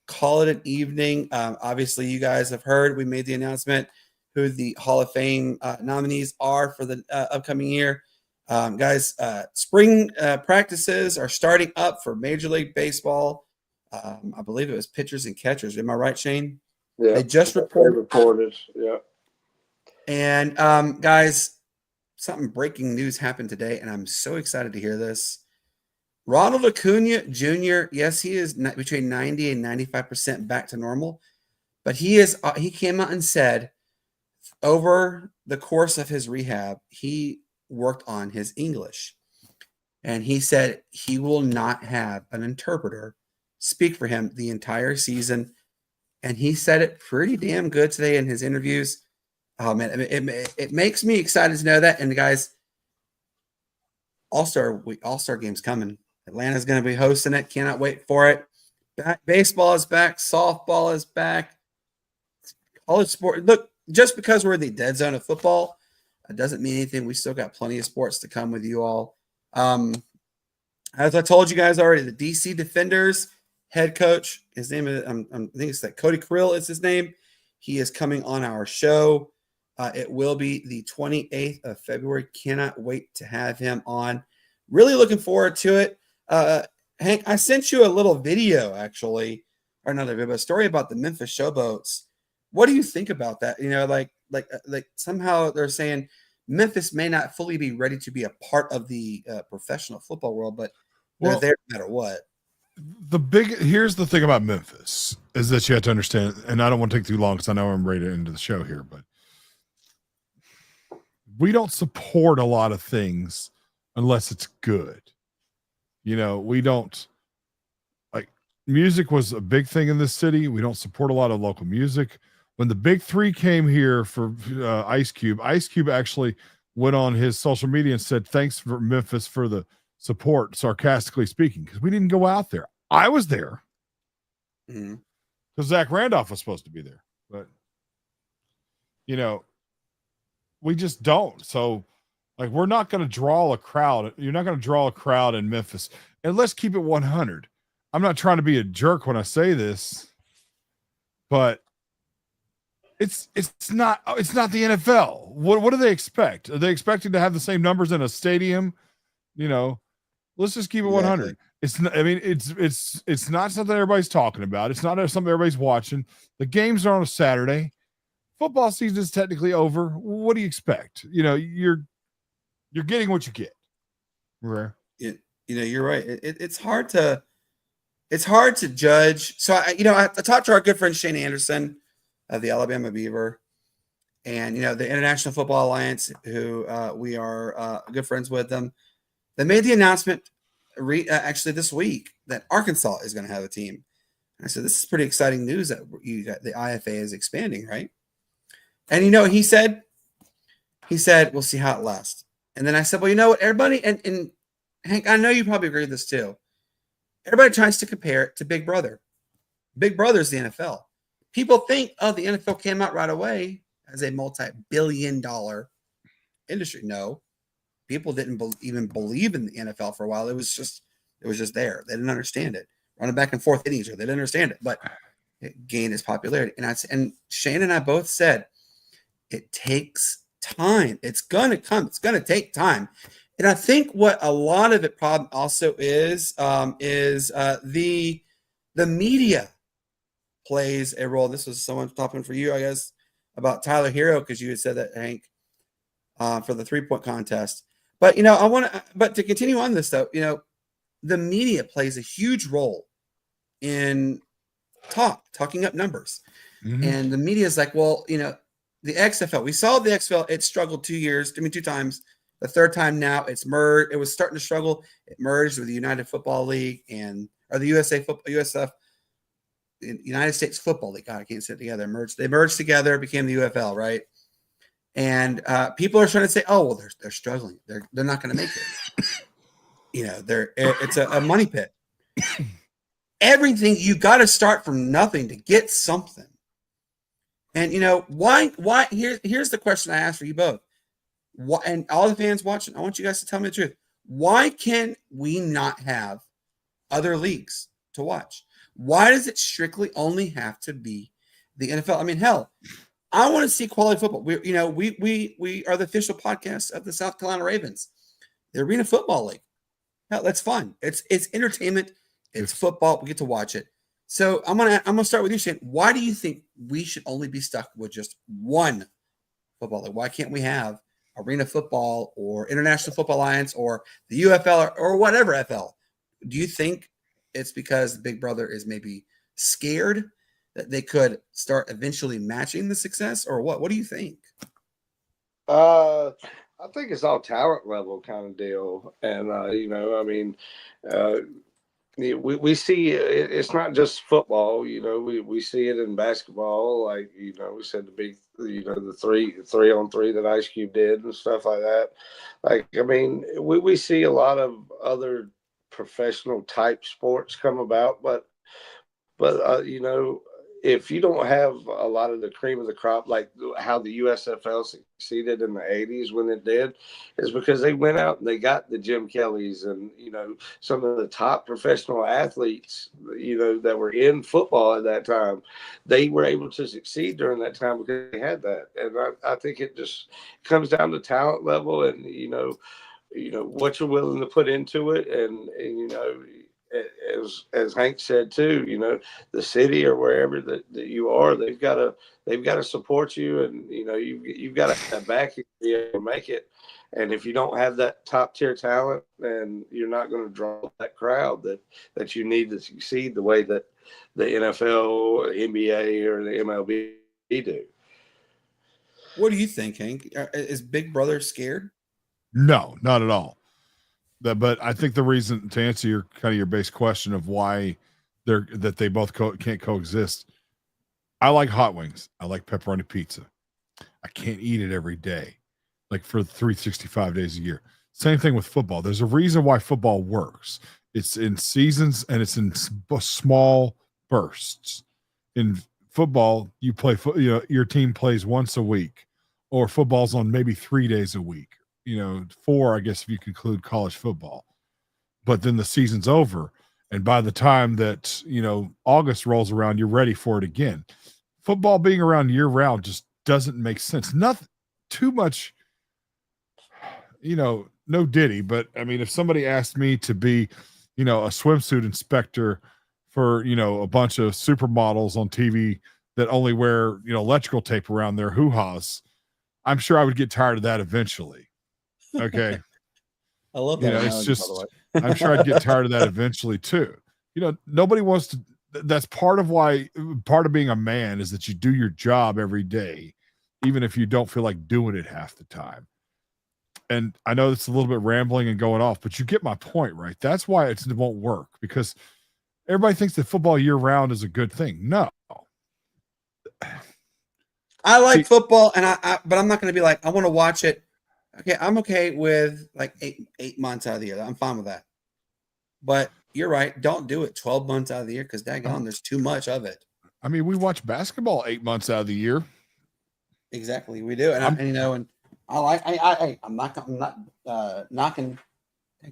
call it an evening. Obviously, you guys have heard we made the announcement who the Hall of Fame nominees are for the upcoming year. Guys, spring practices are starting up for Major League Baseball. I believe it was pitchers and catchers. Am I right, Shane? Yeah, they just reported. Yeah. And guys, something breaking news happened today, and I'm so excited to hear this. Ronald Acuna Jr., yes, he is between 90 and 95% back to normal, but he came out and said over the course of his rehab, he worked on his English. And he said he will not have an interpreter speak for him the entire season. And he said it pretty damn good today in his interviews. Oh, man, it makes me excited to know that. And, guys, All-Star game's coming. Atlanta's going to be hosting it. Cannot wait for it. Baseball is back. Softball is back. College sport. Look, just because we're in the dead zone of football, it doesn't mean anything. We still got plenty of sports to come with you all. As I told you guys already, the DC Defenders head coach, his name is, I think it's like Cody Krill is his name. He is coming on our show. It will be the 28th of February. Cannot wait to have him on. Really looking forward to it. Hank, I sent you a little video, actually, or not a video, but a story about the Memphis Showboats. What do you think about that? You know, like somehow they're saying Memphis may not fully be ready to be a part of the professional football world, but they're there no matter what. Here's the thing about Memphis is that you have to understand, and I don't want to take too long because I know I'm ready to end the show here, but we don't support a lot of things unless it's good. You know, we don't like music was a big thing in this city. We don't support a lot of local music. When the big three came here for Ice Cube actually went on his social media and said, thanks for Memphis for the support, sarcastically speaking, because we didn't go out there. I was there because Zach Randolph was supposed to be there, but you know, we just don't. So like, we're not going to draw a crowd. You're not going to draw a crowd in Memphis. And let's keep it 100. I'm not trying to be a jerk when I say this, but it's not the NFL. What do they expect? Are they expecting to have the same numbers in a stadium? You know, let's just keep it 100. It's not, I mean, it's not something everybody's talking about. It's not something everybody's watching. The games are on a Saturday. Football season is technically over. What do you expect? You know, you're getting what you get. Right. You know, you're right. It's hard to judge. So I talked to our good friend Shane Anderson of the Alabama Beaver, and the International Football Alliance, who we are good friends with them. They made the announcement actually this week that Arkansas is going to have a team. And I said, this is pretty exciting news that the IFA is expanding, right? And he said, we'll see how it lasts. And then I said, well, you know what, everybody, and Hank, I know you probably agree with this too. Everybody tries to compare it to Big Brother. Big Brother's the NFL. People think, oh, the NFL came out right away as a multi-billion-dollar industry. No. people didn't even believe in the NFL for a while. It was just there. They didn't understand it. Running back and forth innings, or they didn't understand it, but it gained its popularity. And Shane and I both said it takes time. It's gonna come. It's gonna take time. And I think what a lot of it problem also is the media plays a role. This was someone talking for you, I guess, about Tyler Hero, because you had said that, Hank, for the 3-point contest. But but to continue on this though, the media plays a huge role in talking up numbers. Mhm. And the media is like, well, the XFL, we saw the XFL, it struggled 2 times. The third time now it's merged. It was starting to struggle. It merged with the United Football League or the USF, United States Football League. God, I can't say it together. They merged together, became the UFL, right? And people are trying to say, oh, well, they're struggling. They're not going to make it. It's a money pit. Everything, you got to start from nothing to get something. And why? Here's the question I ask for you both. Why, and all the fans watching, I want you guys to tell me the truth. Why can we not have other leagues to watch? Why does it strictly only have to be the NFL? I mean, hell, I want to see quality football. We are the official podcast of the South Carolina Ravens, the Arena Football League. Hell, that's fun. It's entertainment. It's football. We get to watch it. So I'm gonna start with you, Shane. Why do you think we should only be stuck with just one football league? Why can't we have Arena Football or International Football Alliance or the UFL or whatever FL? Do you think it's because the Big Brother is maybe scared that they could start eventually matching the success, or what? What do you think? I think it's all talent level kind of deal, and we see it's not just football. We see it in basketball, like we said the big, the 3-on-3 that Ice Cube did and stuff like that. Like, I mean, we see a lot of other professional type sports come about, but if you don't have a lot of the cream of the crop, like how the USFL succeeded in the 80s when it did, is because they went out and they got the Jim Kellys and, some of the top professional athletes, that were in football at that time. They were able to succeed during that time because they had that. And I think it just comes down to talent level and, what you're willing to put into it. And as Hank said too, the city or wherever that you are, they've got to support you, and you've got to back you to be able to make it. And if you don't have that top tier talent, then you're not going to draw that crowd that you need to succeed the way that the NFL, NBA, or the MLB do. What do you think, Hank? Is Big Brother scared? No, not at all. But I think the reason, to answer your base question of why they both can't coexist, I like hot wings. I like pepperoni pizza. I can't eat it every day, like for 365 days a year. Same thing with football. There's a reason why football works. It's in seasons and it's in small bursts. In football, you play, your team plays once a week, or football's on maybe 3 days a week. 4, I guess, if you conclude college football. But then the season's over. And by the time that, August rolls around, you're ready for it again. Football being around year round just doesn't make sense. Nothing too much, no diddy. But I mean, if somebody asked me to be, a swimsuit inspector for, a bunch of supermodels on TV that only wear, electrical tape around their hoo-has, I'm sure I would get tired of that eventually. Okay. I love that. It's just, I'm sure I'd get tired of that eventually too. Nobody wants to, that's part of being a man is that you do your job every day, even if you don't feel like doing it half the time. And I know it's a little bit rambling and going off, but you get my point, right? That's why it won't work, because everybody thinks that football year round is a good thing. No. I like football, and but I'm not going to be like, I want to watch it. Okay, I'm okay with like eight months out of the year. I'm fine with that. But you're right. Don't do it 12 months out of the year, because daggone, there's too much of it. I mean, we watch basketball 8 months out of the year. Exactly, we do. And I'm not knocking.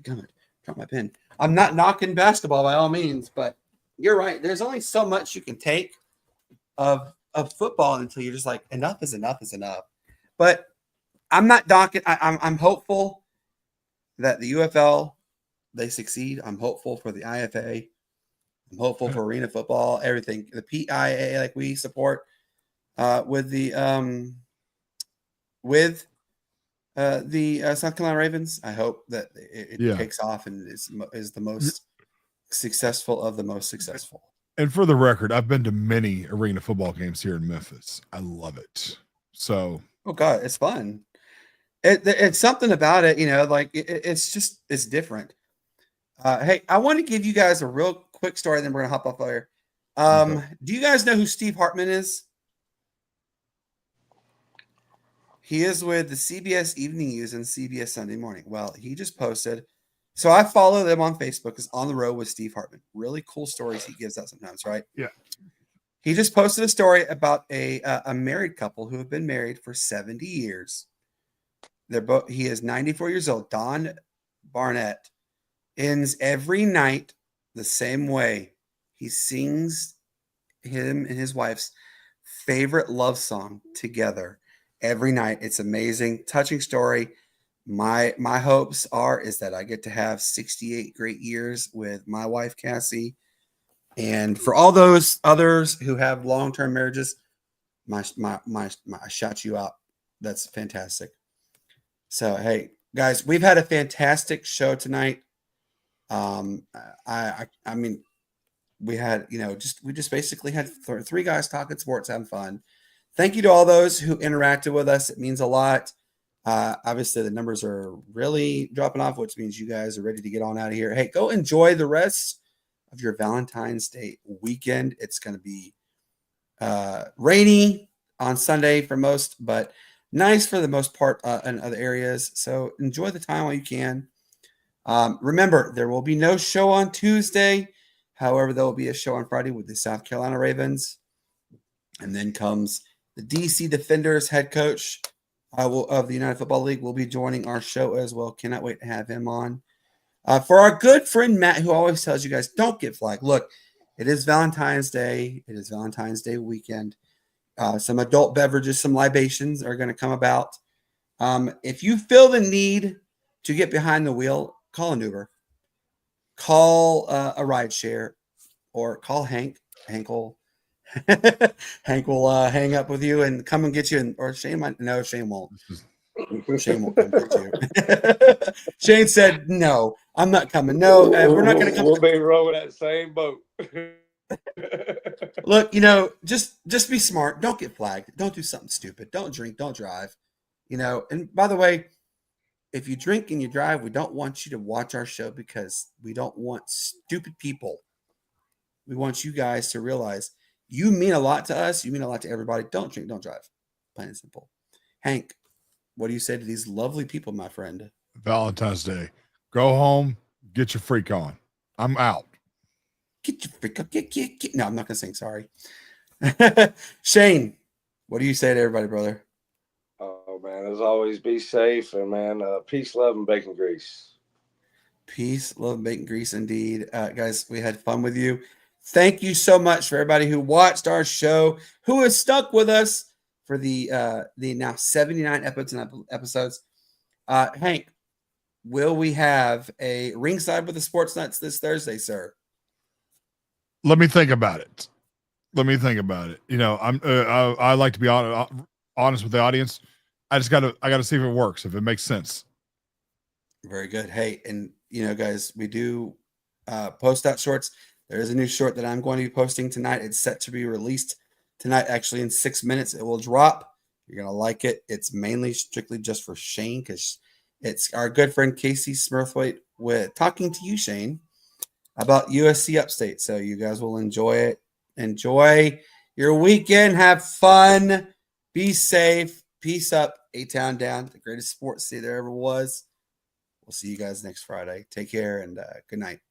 Damn it, drop my pen. I'm not knocking basketball by all means, but you're right. There's only so much you can take of football until you're just like, enough is enough is enough. But I'm not knocking. I'm hopeful that the UFL they succeed. I'm hopeful for the IFA. I'm hopeful for arena football. Everything the PIA like we support with the South Carolina Ravens. I hope that it takes off and is the most successful of the most successful. And for the record, I've been to many arena football games here in Memphis. I love it. So, oh God, it's fun. It's something about it, like it's different. Hey, I want to give you guys a real quick story, then we're gonna hop off there. Okay. Do you guys know who Steve Hartman is? He is with the CBS Evening News and CBS Sunday Morning. Well, he just posted. So I follow them on Facebook. It's On the Road with Steve Hartman. Really cool stories he gives out sometimes, right? Yeah. He just posted a story about a married couple who have been married for 70 years. He is 94 years old. Don Barnett ends every night the same way. He sings him and his wife's favorite love song together every night. It's amazing, touching story. My hopes is that I get to have 68 great years with my wife Cassie, and for all those others who have long-term marriages, I shout you out. That's fantastic. So hey guys, we've had a fantastic show tonight. I mean, we had we just basically had three guys talking sports, having fun. Thank you to all those who interacted with us. It means a lot. Obviously, the numbers are really dropping off, which means you guys are ready to get on out of here. Hey, go enjoy the rest of your Valentine's Day weekend. It's going to be rainy on Sunday for most, but nice for the most part in other areas. So enjoy the time while you can. Remember, there will be no show on Tuesday. However, there will be a show on Friday with the South Carolina Ravens. And then comes the DC Defenders head coach of the United Football League will be joining our show as well. Cannot wait to have him on. For our good friend Matt, who always tells you guys, don't get flagged. Look, it is Valentine's Day. It is Valentine's Day weekend. Some adult beverages, some libations are going to come about. If you feel the need to get behind the wheel, call an Uber. Call a ride share, or call Hank. Hank will hang up with you and come and get you. Or Shane might. No, Shane won't. Shane won't come get you. Shane said, "No, I'm not coming. No, we're not going to come." We'll be rowing that same boat. Look, just be smart. Don't get flagged. Don't do something stupid. Don't drink. Don't drive. And by the way, if you drink and you drive, we don't want you to watch our show because we don't want stupid people. We want you guys to realize you mean a lot to us. You mean a lot to everybody. Don't drink, don't drive. Plain and simple. Hank, what do you say to these lovely people, my friend? Valentine's Day. Go home, get your freak on. I'm out. Get your freak on. Get. No, I'm not going to sing. Sorry. Shane, what do you say to everybody, brother? Oh, man, as always, be safe. And, man, peace, love, and bacon grease. Peace, love, bacon grease, indeed. Guys, we had fun with you. Thank you so much for everybody who watched our show, who has stuck with us for the now 79 episodes. Hank, will we have a ringside with the Sportz Nutz this Thursday, sir? Let me think about it. I like to be honest with the audience. I gotta see if it works, if it makes sense. Very good. Hey, and guys, we do post out shorts. There is a new short that I'm going to be posting tonight. It's set to be released tonight. Actually, in 6 minutes, it will drop. You're going to like it. It's mainly strictly just for Shane because it's our good friend Casey Smurthwaite with talking to you, Shane, about USC Upstate. So you guys will enjoy it. Enjoy your weekend. Have fun. Be safe. Peace up. A-Town down. The greatest sports city there ever was. We'll see you guys next Friday. Take care and good night.